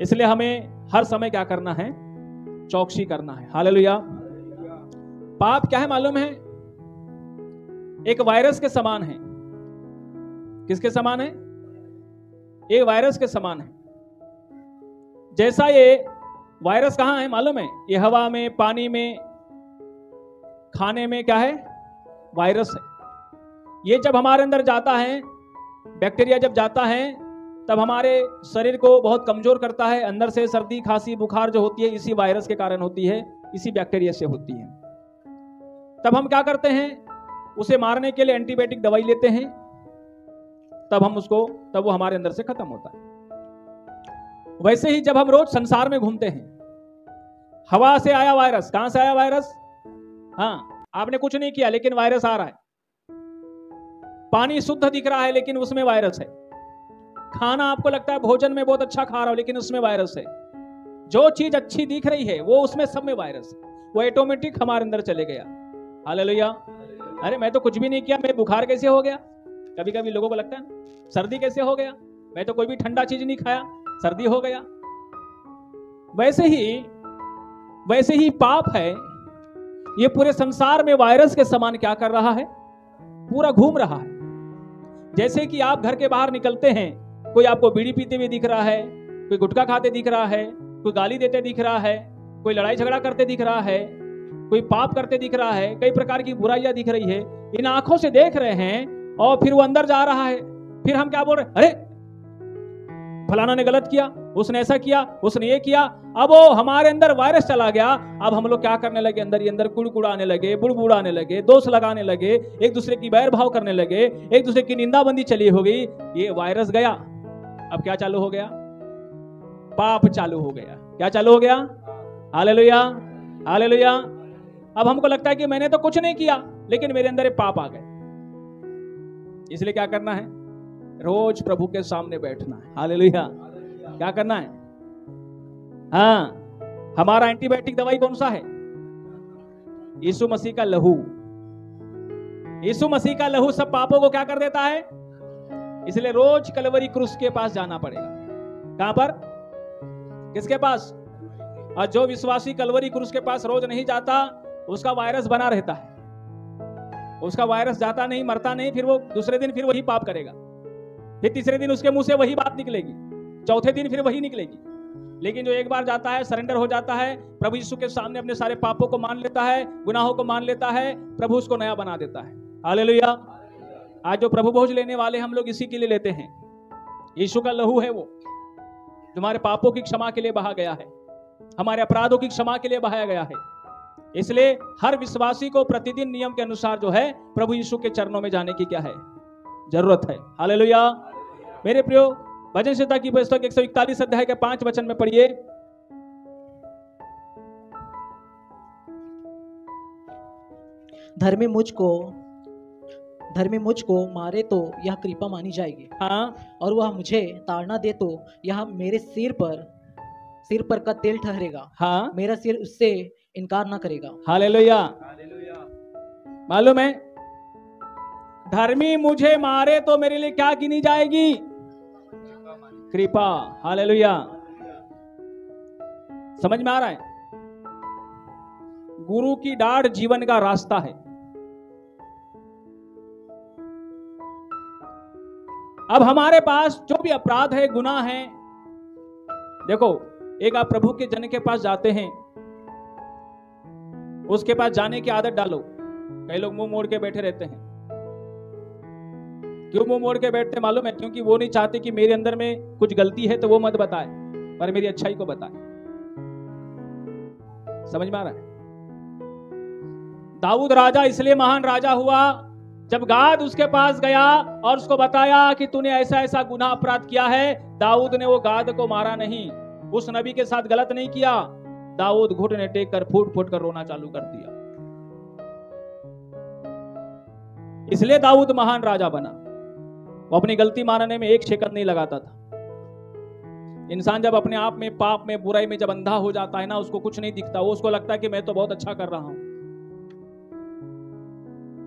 इसलिए हमें हर समय क्या करना है? चौकसी करना है। हालेलुया। पाप क्या है मालूम है? एक वायरस के समान है। किसके समान है? एक वायरस के समान है। जैसा ये वायरस कहां है मालूम है? ये हवा में, पानी में, खाने में क्या है? वायरस है। ये जब हमारे अंदर जाता है, बैक्टीरिया जब जाता है, तब हमारे शरीर को बहुत कमजोर करता है। अंदर से सर्दी, खांसी, बुखार जो होती है इसी वायरस के कारण होती है, इसी बैक्टीरिया से होती है। तब हम क्या करते हैं? उसे मारने के लिए एंटीबायोटिक दवाई लेते हैं, तब वो हमारे अंदर से खत्म होता है। वैसे ही जब हम रोज संसार में घूमते हैं, हवा से आया वायरस, कहां से आया वायरस? हाँ, आपने कुछ नहीं किया लेकिन वायरस आ रहा है। पानी शुद्ध दिख रहा है लेकिन उसमें वायरस है। खाना आपको लगता है भोजन में बहुत अच्छा खा रहा हूं लेकिन उसमें वायरस है। जो चीज अच्छी दिख रही है वो उसमें सब में वायरस है। वो ऑटोमेटिक हमारे अंदर चले गया। हालेलुया। अरे मैं तो कुछ भी नहीं किया, मैं बुखार कैसे हो गया? कभी कभी लोगों को लगता है सर्दी कैसे हो गया, मैं तो कोई भी ठंडा चीज नहीं खाया, सर्दी हो गया। वैसे ही पाप है। ये पूरे संसार में वायरस के समान क्या कर रहा है? पूरा घूम रहा है। जैसे कि आप घर के बाहर निकलते हैं, कोई आपको बीड़ी पीते हुए दिख रहा है, कोई गुटखा खाते दिख रहा है, कोई गाली देते दिख रहा है, कोई लड़ाई झगड़ा करते दिख रहा है, कोई पाप करते दिख रहा है, कई प्रकार की बुराइयां दिख रही है। इन आंखों से देख रहे हैं और फिर वो अंदर जा रहा है। फिर हम क्या बोल रहे हैं? अरे फलाना ने गलत किया, उसने ऐसा किया, उसने ये किया। अब वो हमारे अंदर वायरस चला गया। अब हम लोग क्या करने लगे? अंदर ही अंदर कुड़कुड़ाने लगे, बुड़बुड़ाने लगे, दोष लगाने लगे, एक दूसरे की बैर भाव करने लगे, एक दूसरे की निंदाबंदी चली हो गई। ये वायरस गया। अब क्या चालू हो गया? पाप चालू हो गया। क्या चालू हो गया? Hallelujah, hallelujah. अब हमको लगता है कि मैंने तो कुछ नहीं किया लेकिन मेरे अंदर पाप आ गए। इसलिए क्या करना है? रोज प्रभु के सामने बैठना है। हालेलुया। क्या करना है? हाँ, हमारा एंटीबायोटिक दवाई कौन सा है? यीशु मसीह का लहू। यीशु मसीह का लहू सब पापों को क्या कर देता है? इसलिए रोज कलवरी क्रूस के पास जाना पड़ेगा। कहां पर? किसके पास? और जो विश्वासी कलवरी क्रूस के पास रोज नहीं जाता उसका वायरस बना रहता है। उसका वायरस जाता नहीं, मरता नहीं, फिर वो दूसरे दिन फिर वही पाप करेगा, फिर तीसरे दिन उसके मुंह से वही बात निकलेगी, चौथे दिन फिर वही निकलेगी। लेकिन जो एक बार जाता है, सरेंडर हो जाता है, प्रभु यीशु के सामने अपने सारे पापों को मान लेता है, गुनाहों को मान लेता है, प्रभु उसको नया बना देता है। हालेलुया। आज जो प्रभु भोज लेने वाले हम लोग इसी के लिए लेते हैं। यीशु का लहू है वो, जो हमारे पापों की क्षमा के लिए बहा गया है, हमारे अपराधों की क्षमा के लिए बहाया गया है। इसलिए हर विश्वासी को प्रतिदिन नियम के अनुसार जो है प्रभु यीशु के चरणों में जाने की क्या है? जरूरत है। हालेलुया। मेरे प्रियो, भजन संहिता की पुस्तक 141 अध्याय के 5 वचन में पढ़िए। धर्मी मुझको मारे तो यह कृपा मानी जाएगी। हाँ, और वह मुझे ताड़ना दे तो यह मेरे सिर पर का तेल ठहरेगा। हाँ, मेरा सिर उससे इनकार ना करेगा। हालेलुया। मालूम है, धर्मी मुझे मारे तो मेरे लिए क्या गिनी जाएगी? कृपा। हालेलुया। समझ में आ रहा है? गुरु की डांट जीवन का रास्ता है। अब हमारे पास जो भी अपराध है, गुनाह है, देखो, एक आप प्रभु के जन के पास जाते हैं, उसके पास जाने की आदत डालो। कई लोग मुंह मोड़ के बैठे रहते हैं। क्यों मुंह मोड़ के बैठते मालूम है? क्योंकि वो नहीं चाहते कि मेरे अंदर में कुछ गलती है तो वो मत बताए, पर मेरी अच्छाई को बताए। समझ में आ रहा है? दाऊद राजा इसलिए महान राजा हुआ जब गाद उसके पास गया और उसको बताया कि तूने ऐसा ऐसा गुनाह अपराध किया है। दाऊद ने वो गाद को मारा नहीं, उस नबी के साथ गलत नहीं किया। दाऊद घुटने टेक कर फूट फूट कर रोना चालू कर दिया। इसलिए दाऊद महान राजा बना। वो अपनी गलती मानने में एक सेकंड नहीं लगाता था। इंसान जब अपने आप में पाप में बुराई में जब अंधा हो जाता है ना, उसको कुछ नहीं दिखता, वो उसको लगता है कि मैं तो बहुत अच्छा कर रहा हूं।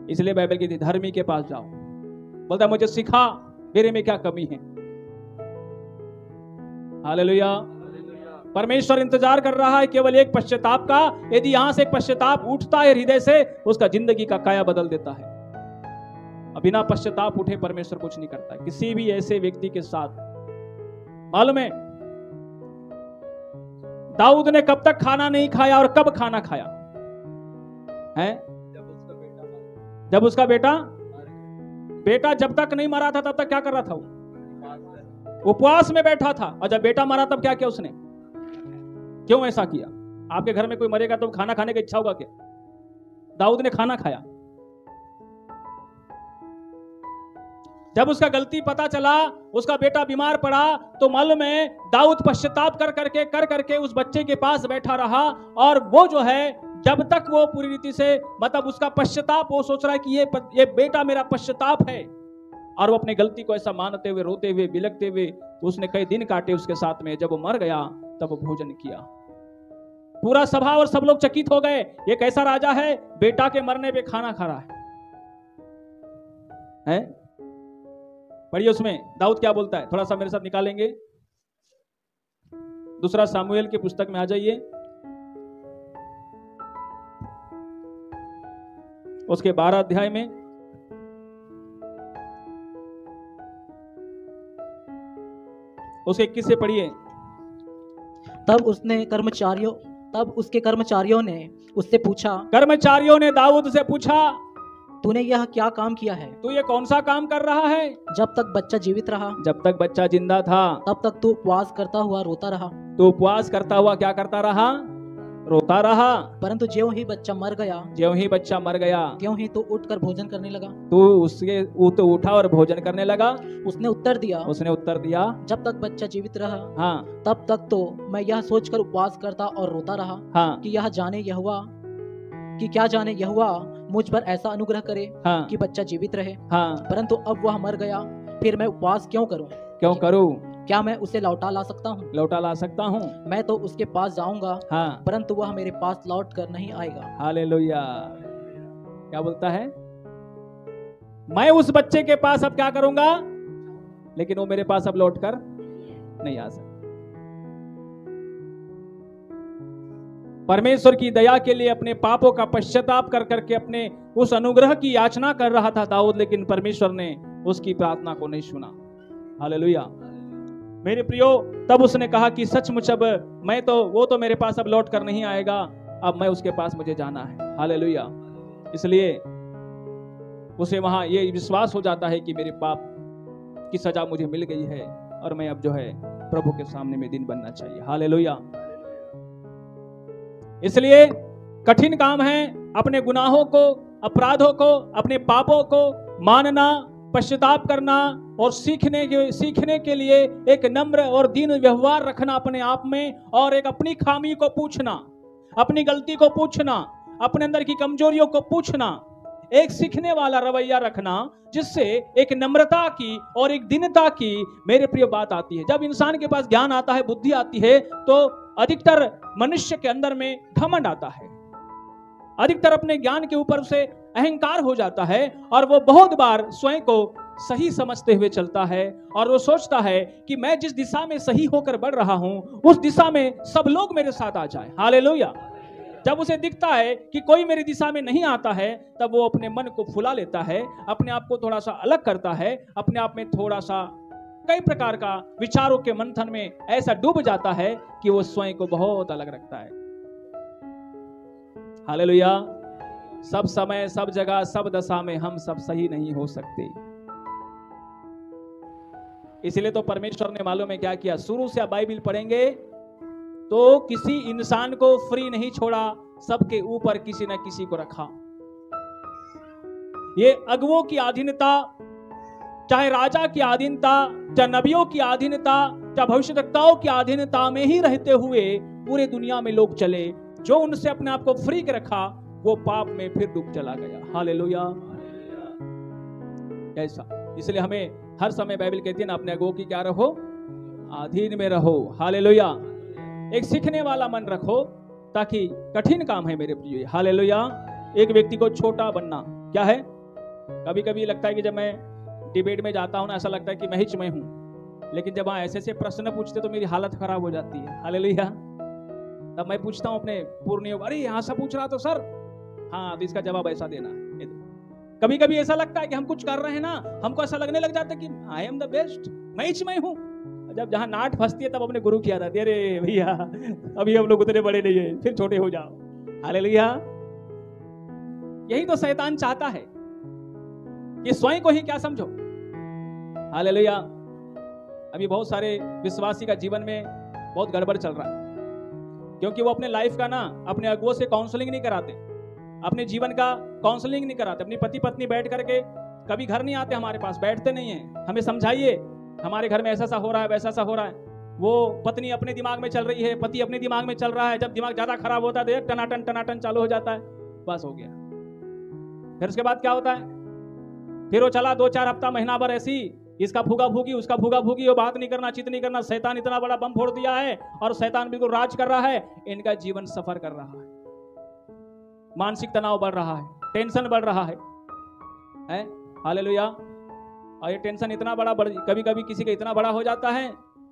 इसलिए बाइबल कहती धर्मी के पास जाओ, बोलता मुझे सिखा मेरे में क्या कमी है। हालेलुया। परमेश्वर इंतजार कर रहा है केवल एक पश्चाताप का। यदि यहां से एक पश्चाताप उठता है हृदय से, उसका जिंदगी का काया बदल देता है। बिना पश्चाताप उठे परमेश्वर कुछ नहीं करता। किसी भी ऐसे व्यक्ति के साथ मालूम है दाऊद ने कब तक खाना नहीं खाया और कब खाना खाया है? जब उसका बेटा जब तक नहीं मरा था तब तक क्या कर रहा था? वो उपवास में बैठा था। और जब बेटा मरा तब क्या किया उसने? क्यों ऐसा किया? आपके घर में कोई मरेगा तो खाना खाने की इच्छा होगा क्या? दाऊद ने खाना खाया। जब उसका गलती पता चला, उसका बेटा बीमार पड़ा, तो मालूम है दाऊद पश्चाताप कर करके उस बच्चे के पास बैठा रहा। और वो जो है जब तक वो पूरी रीति से मतलब उसका पश्चाताप, वो सोच रहा है कि ये बेटा मेरा पश्चाताप है, और वो अपनी गलती को ऐसा मानते हुए, रोते हुए, बिलखते हुए उसने कई दिन काटे उसके साथ में। जब वो मर गया तब वो भोजन किया। पूरा सभा और सब लोग चकित हो गए, ये कैसा राजा है, बेटा के मरने पे खाना खा रहा है? पढ़िए उसमें दाऊद क्या बोलता है, थोड़ा सा मेरे साथ निकालेंगे। दूसरा सामुएल की पुस्तक में आ जाइए, उसके 12 अध्याय में उसके 21 से पढ़िए। तब उसके कर्मचारियों ने उससे पूछा, कर्मचारियों ने दाऊद से पूछा, तूने यह क्या काम किया है? तू ये कौन सा काम कर रहा है? जब तक बच्चा जीवित रहा, जब तक बच्चा जिंदा था, तब तक तू उपवास करता हुआ रोता रहा। तो उपवास करता हुआ क्या करता रहा? रोता रहा। परंतु ज्यों ही बच्चा मर गया, त्यों ही तो उठकर भोजन करने लगा। तो उठा और भोजन करने लगा। उसने उत्तर दिया, जब तक बच्चा जीवित रहा, हाँ, तब तक तो मैं यह सोचकर उपवास करता और रोता रहा, हाँ, कि क्या जाने यहोवा मुझ पर ऐसा अनुग्रह करे, हाँ, कि बच्चा जीवित रहे। हाँ, परंतु अब वह मर गया, फिर मैं उपवास क्यों करूं? क्या मैं उसे लौटा ला सकता हूं? मैं तो उसके पास जाऊंगा, हाँ, परंतु वह मेरे पास लौट कर नहीं आएगा। हालेलुया। क्या बोलता है? मैं उस बच्चे के पास अब क्या करूंगा, लेकिन वो मेरे पास अब लौट कर नहीं आ सकता। परमेश्वर की दया के लिए अपने पापों का पश्चाताप कर करके अपने उस अनुग्रह की याचना कर रहा था दाऊद, लेकिन परमेश्वर ने उसकी प्रार्थना को नहीं सुना। हालेलुया। मेरे प्रियो, तब उसने कहा कि सचमुच अब वो तो मेरे पास अब लौट कर नहीं आएगा, अब मैं उसके पास मुझे जाना है। हालेलुया। इसलिए उसे वहां ये विश्वास हो जाता है कि मेरे पाप की सजा मुझे मिल गई है और मैं अब जो है प्रभु के सामने में दिन बनना चाहिए। हालेलुया। इसलिए कठिन काम है अपने गुनाहों को, अपराधों को, अपने पापों को मानना, पश्चाताप करना और सीखने के लिए एक नम्र और दीन व्यवहार रखना अपने आप में, और एक अपनी खामी को पूछना, अपनी गलती को पूछना, अपने अंदर की कमजोरियों को पूछना, एक सीखने वाला रवैया रखना, जिससे एक नम्रता की और एक दीनता की मेरे प्रिय बात आती है। जब इंसान के पास ज्ञान आता है, बुद्धि आती है, तो अधिकतर मनुष्य के अंदर में घमंड आता है, अधिकतर अपने ज्ञान के ऊपर उसे अहंकार हो जाता है, और वो बहुत बार स्वयं को सही समझते हुए चलता है और वो सोचता है कि मैं जिस दिशा में सही होकर बढ़ रहा हूं उस दिशा में सब लोग मेरे साथ आ जाए। हालेलुया। जब उसे दिखता है कि कोई मेरी दिशा में नहीं आता है, तब वो अपने मन को फुला लेता है, अपने आप को थोड़ा सा अलग करता है, अपने आप में थोड़ा सा कई प्रकार का विचारों के मंथन में ऐसा डूब जाता है कि वो स्वयं को बहुत अलग रखता है। हालेलुया। सब समय, सब जगह, सब दशा में हम सब सही नहीं हो सकते। इसलिए तो परमेश्वर ने मालूम है क्या किया। शुरू से आप बाइबल पढ़ेंगे तो किसी इंसान को फ्री नहीं छोड़ा, सबके ऊपर किसी न किसी को रखा। ये अगुवों की अधीनता, चाहे राजा की अधीनता, चाहे नबियों की अधीनता, चाहे भविष्यवक्ताओं की अधीनता में ही रहते हुए पूरे दुनिया में लोग चले। जो उनसे अपने आप को फ्री के रखा वो पाप में फिर डूब चला गया। हालेलुया। ऐसा इसलिए हमें हर समय बाइबल कहती है ना, अपने अगुवों की क्या रहो, अधीन में रहो। हालेलुया। एक सीखने वाला मन रखो, ताकि कठिन काम है मेरे प्रिय। हालेलुया। एक व्यक्ति को छोटा बनना क्या है। कभी कभी लगता है कि जब मैं डिबेट में जाता हूं ना, ऐसा लगता है कि मैं ही मैं हूं, लेकिन जब वहां ऐसे प्रश्न पूछते तो मेरी हालत खराब हो जाती है। हालेलुया। तब मैं पूछता हूं अपने पूर्णियों, अरे यहां से पूछ रहा तो सर, हाँ तो इसका जवाब ऐसा देना है। कभी कभी ऐसा लगता है कि हम कुछ कर रहे हैं ना, हमको ऐसा लगने लग जाता है कि आई एम द बेस्ट, मैं ही मैं हूं। जब जहां नाट फंसती है तब अपने गुरु की याद आती है, अरे भैया अभी हम लोग उतने बड़े नहीं है, फिर छोटे हो जाओ। हालेलुया। यही तो शैतान चाहता है कि स्वयं को ही क्या समझो। हालेलुया। अभी बहुत सारे विश्वासी का जीवन में बहुत गड़बड़ चल रहा है, क्योंकि वो अपने लाइफ का ना अपने अगुओं से काउंसलिंग नहीं कराते, अपने जीवन का काउंसलिंग नहीं कराते। अपनी पति पत्नी बैठ करके कभी घर नहीं आते, हमारे पास बैठते नहीं है, हमें समझाइए हमारे घर में ऐसा सा हो रहा है, वैसा सा हो रहा है। वो पत्नी अपने दिमाग में चल रही है, पति अपने दिमाग में चल रहा है। जब दिमाग ज्यादा खराब होता है तो टनाटन टनाटन चालू हो जाता है, बस हो गया। फिर उसके बाद क्या होता है, फिर वो चला 2-4 हफ्ता महीना भर ऐसी, इसका भूगा भूगी उसका भूगा भूगी, वो बात नहीं करना, चित नहीं करना। शैतान इतना बड़ा बम फोड़ दिया है और शैतान बिल्कुल राज कर रहा है, इनका जीवन सफर कर रहा है, मानसिक तनाव बढ़ रहा है, टेंशन बढ़ रहा है। हालेलुया। और ये टेंशन इतना बड़ा कभी कभी किसी का इतना बड़ा हो जाता है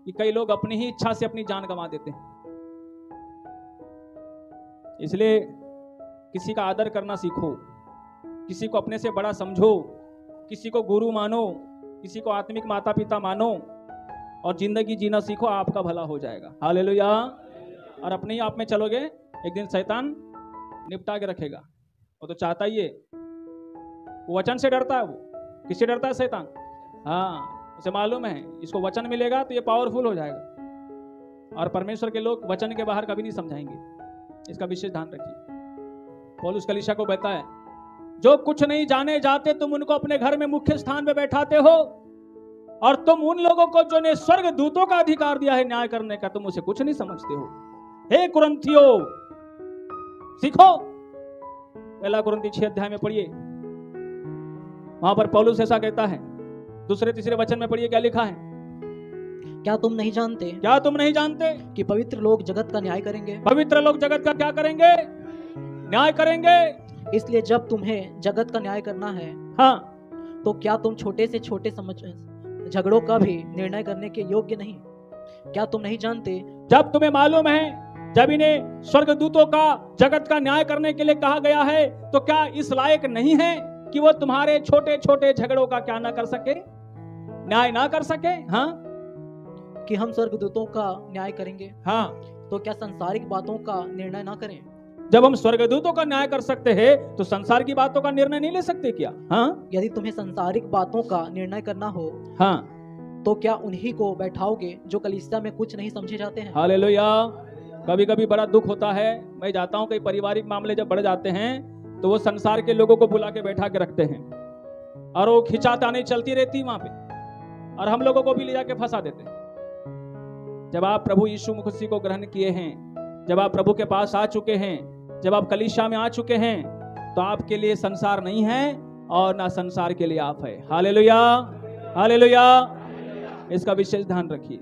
कि कई लोग अपनी ही इच्छा से अपनी जान गंवा देते हैं। इसलिए किसी का आदर करना सीखो, किसी को अपने से बड़ा समझो, किसी को गुरु मानो, किसी को आत्मिक माता पिता मानो और जिंदगी जीना सीखो, आपका भला हो जाएगा। हालेलुया। और अपने ही आप में चलोगे, एक दिन शैतान निपटा के रखेगा। वो तो चाहता ही है, वो वचन से डरता है। वो किससे डरता है? शैतान। हाँ, उसे मालूम है इसको वचन मिलेगा तो ये पावरफुल हो जाएगा। और परमेश्वर के लोग वचन के बाहर कभी नहीं समझाएंगे, इसका विशेष ध्यान रखिए। पौलुस कलीसिया को कहता है, जो कुछ नहीं जाने जाते तुम उनको अपने घर में मुख्य स्थान पे बैठाते हो, और तुम उन लोगों को जो ने स्वर्ग दूतों का अधिकार दिया है न्याय करने का, तुम उसे कुछ नहीं समझते हो। हे कुरिन्थियों, सीखो। 1 कुरिन्थी 6 अध्याय में पढ़िए, वहां पर पौलुस ऐसा कहता है। 2-3 वचन में पढ़िए क्या लिखा है। क्या तुम नहीं जानते, क्या तुम नहीं जानते कि पवित्र लोग जगत का न्याय करेंगे। पवित्र लोग जगत का क्या करेंगे? न्याय करेंगे। इसलिए जब तुम्हें जगत का न्याय करना है, हाँ, तो क्या तुम छोटे से छोटे झगड़ों का भी निर्णय करने के योग्य नहीं? क्या तुम नहीं जानते, जब तुम्हें मालूम है जब इन्हें स्वर्गदूतों का जगत का न्याय करने के लिए कहा गया है, तो क्या इस लायक नहीं है कि वो तुम्हारे छोटे छोटे झगड़ों का क्या ना कर सके, न्याय ना कर सके? हाँ, कि हम स्वर्गदूतों का न्याय करेंगे, हाँ, तो क्या संसारिक बातों का निर्णय ना करें? जब हम स्वर्गदूतों का न्याय कर सकते हैं तो संसार की बातों का निर्णय नहीं ले सकते क्या? हाँ, यदि तुम्हें संसारिक बातों का निर्णय करना हो, हाँ, तो क्या उन्हीं को बैठाओगे जो कलीसिया में कुछ नहीं समझे जाते हैं? हालेलुया। कभी कभी बड़ा दुख होता है, मैं जाता हूँ, कई पारिवारिक मामले जब बढ़ जाते हैं तो वो संसार के लोगों को बुला के बैठा के रखते हैं और वो खिंचातानी चलती रहती वहां पे, और हम लोगों को भी ले जाके फंसा देते हैं। जब आप प्रभु यीशु मसीह को ग्रहण किए हैं, जब आप प्रभु के पास आ चुके हैं, जब आप कलीसिया में आ चुके हैं, तो आपके लिए संसार नहीं है और ना संसार के लिए आप है। Hallelujah, hallelujah. इसका विशेष ध्यान रखिए,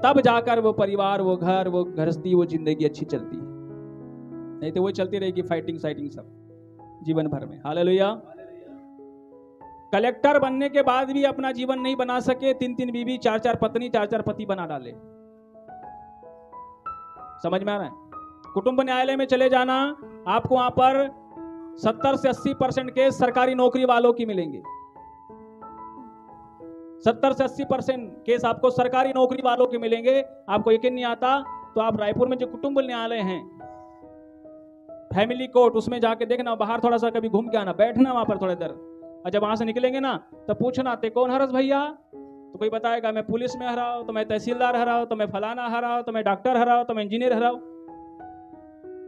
तब जाकर वो परिवार, वो घर, वो गृहस्थी, वो जिंदगी अच्छी चलती है। नहीं तो वो चलती रहेगी फाइटिंग साइटिंग सब जीवन भर में। हालेलुया। कलेक्टर बनने के बाद भी अपना जीवन नहीं बना सके, 3-3 बीवी, 4-4 पत्नी, 4-4 पति बना डाले। समझ में आ रहा है? कुटुंब न्यायालय में चले जाना, आपको वहां पर 70 से 80% केस सरकारी नौकरी वालों की मिलेंगे। 70 से 80% केस आपको सरकारी नौकरी वालों के मिलेंगे। आपको यकीन नहीं आता तो आप रायपुर में जो कुटुंब न्यायालय हैं, फैमिली कोर्ट, उसमें जाके देखना, बाहर थोड़ा सा कभी घूम के आना, बैठना वहां पर थोड़ी देर, और जब वहां से निकलेंगे ना तो पूछना ते कौन हरस भैया, तो कोई बताएगा मैं पुलिस में हरा हूं, तो मैं तहसीलदार हरा हूं, तो मैं फलाना हरा हूं, तो मैं डॉक्टर हरा हूं, तो मैं इंजीनियर हरा हूं।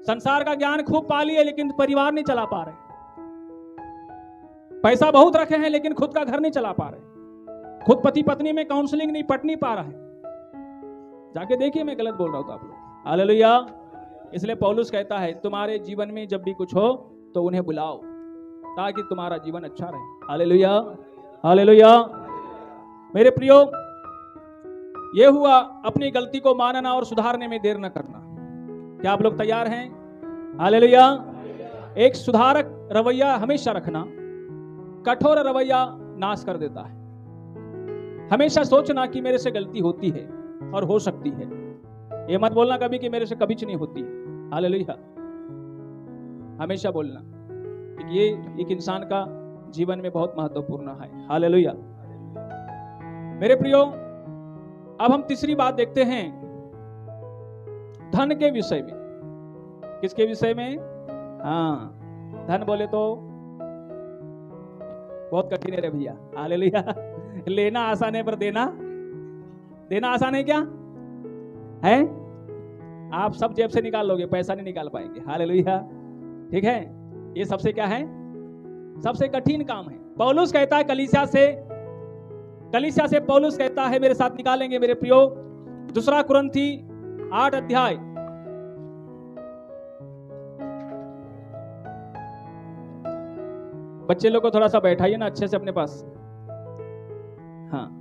संसार का ज्ञान खूब पा लिए लेकिन परिवार नहीं चला पा रहे। पैसा बहुत रखे हैं लेकिन खुद का घर नहीं चला पा रहे। खुद पति पत्नी में काउंसलिंग नहीं पट नहीं पा रहा है। जाके देखिए, मैं गलत बोल रहा हूं तो आप लोग। हालेलुया। इसलिए पौलुस कहता है तुम्हारे जीवन में जब भी कुछ हो तो उन्हें बुलाओ ताकि तुम्हारा जीवन अच्छा रहे। Hallelujah, hallelujah. मेरे प्रियो, यह हुआ अपनी गलती को मानना और सुधारने में देर न करना। क्या आप लोग तैयार हैं? हालेलुया। एक सुधारक रवैया हमेशा रखना, कठोर रवैया नाश कर देता है। हमेशा सोचना कि मेरे से गलती होती है और हो सकती है। ये मत बोलना कभी कि मेरे से कभी नहीं होती है। हालेलुया। हमेशा बोलना कि ये एक इंसान का जीवन में बहुत महत्वपूर्ण है। हालेलुया। मेरे प्रियो, अब हम तीसरी बात देखते हैं धन के विषय में। किसके विषय में? हाँ, धन बोले तो बहुत कठिन है रे भैया। हालेलुया। लेना आसान है पर देना आसान है क्या है? आप सब जेब से निकाल लोगे, पैसा नहीं निकाल पाएंगे। हालेलुया। ठीक है, ये सबसे क्या है? सबसे कठिन काम है। पौलुस कहता है कलीसिया से पौलुस कहता है, मेरे साथ निकालेंगे मेरे प्रियो, 2 कुरिन्थी 8 अध्याय। बच्चे लोग को थोड़ा सा बैठाइए ना अच्छे से अपने पास। हाँ,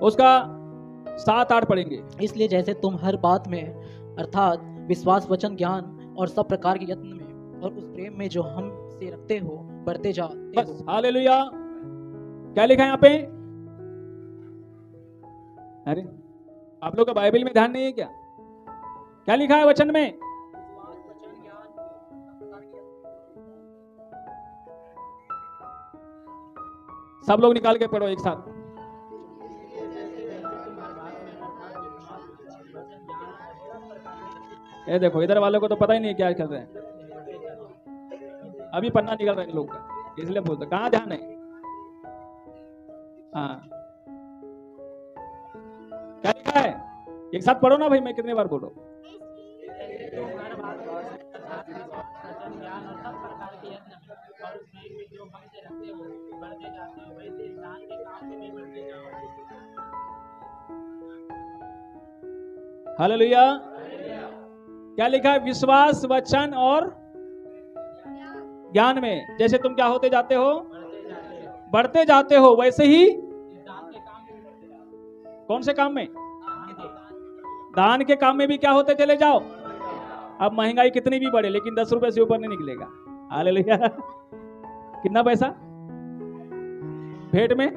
उसका 7-8 पढ़ेंगे। इसलिए जैसे तुम हर बात में अर्थात विश्वास, वचन, ज्ञान और सब प्रकार के यत्न में और उस प्रेम में जो हम से रखते हो बढ़ते जाते हो। हालेलुया। क्या लिखा है यहाँ पे? अरे आप लोग का बाइबल में ध्यान नहीं है क्या? क्या लिखा है वचन में? सब लोग निकाल के पढ़ो एक साथ। ये देखो, इधर वालों को तो पता ही नहीं क्या कर रहे हैं। अभी पन्ना निकल रहा है इन लोग का, इसलिए बोलते कहाँ ध्यान है। हाँ, क्या लिखा है? एक साथ पढ़ो ना भाई, मैं कितने बार बोलो। हालेलुया। क्या लिखा है? विश्वास, वचन और ज्ञान में जैसे तुम क्या होते जाते हो? बढ़ते जाते हो, वैसे ही कौन से काम में? दान के काम में भी क्या होते चले जाओ। अब महंगाई कितनी भी बढ़े लेकिन 10 रुपए से ऊपर नहीं निकलेगा। हालेलुया। कितना पैसा भेंट में,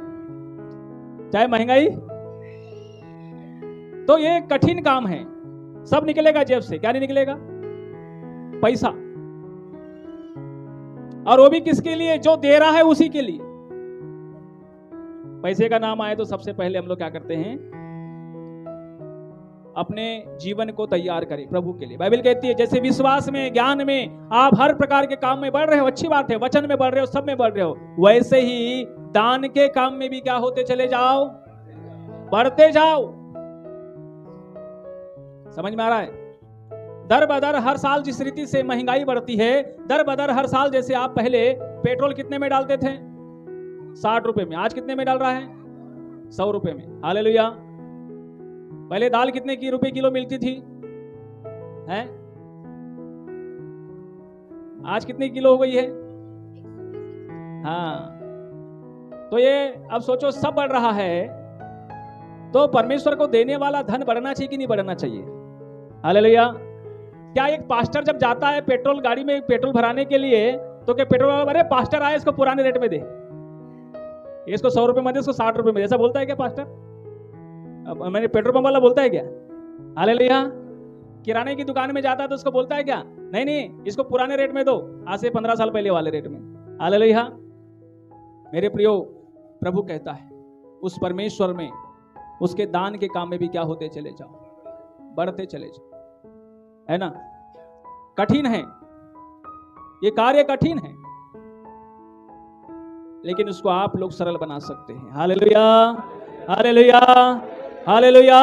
चाहे महंगाई। तो ये कठिन काम है, सब निकलेगा जेब से। क्या नहीं निकलेगा? पैसा। और वो भी किसके लिए? जो दे रहा है उसी के लिए। पैसे का नाम आए तो सबसे पहले हम लोग क्या करते हैं? अपने जीवन को तैयार करें प्रभु के लिए। बाइबल कहती है जैसे विश्वास में, ज्ञान में आप हर प्रकार के काम में बढ़ रहे हो, अच्छी बात है, वचन में बढ़ रहे हो, सब में बढ़ रहे हो, वैसे ही दान के काम में भी क्या होते चले जाओ? बढ़ते जाओ। समझ में आ रहा है? दर बदर हर साल जिस रीति से महंगाई बढ़ती है, दर बदर हर साल जैसे आप पहले पेट्रोल कितने में डालते थे? 60 रुपए में, आज कितने में डाल रहा है? 100 रुपए में। हालेलुया। पहले दाल कितने की रुपए किलो मिलती थी? हैं? आज कितने किलो हो गई है? हाँ, तो ये अब सोचो, सब बढ़ रहा है तो परमेश्वर को देने वाला धन बढ़ना चाहिए कि नहीं बढ़ना चाहिए? हालेलुया। क्या एक पास्टर जब जाता है पेट्रोल गाड़ी में पेट्रोल भराने के लिए, तो क्या पेट्रोल वाला, अरे पास्टर आया इसको पुराने रेट में दे, इसको 100 रुपए में दे, इसको 60 रुपए में दे, ऐसा बोलता है क्या पास्टर? अब मैंने पेट्रोल पंप वाला बोलता है क्या? हालेलुया। किराने की दुकान में जाता है तो उसको बोलता है क्या? नहीं नहीं, इसको पुराने रेट में दो, आज से 15 साल पहले वाले रेट में। हालेलुया। मेरे प्रियो, प्रभु कहता है उस परमेश्वर में, उसके दान के काम में भी क्या होते चले जाओ, बढ़ते चले जाओ, है ना। कठिन है ये कार्य, कठिन है, लेकिन उसको आप लोग सरल बना सकते हैं। Hallelujah, hallelujah, hallelujah.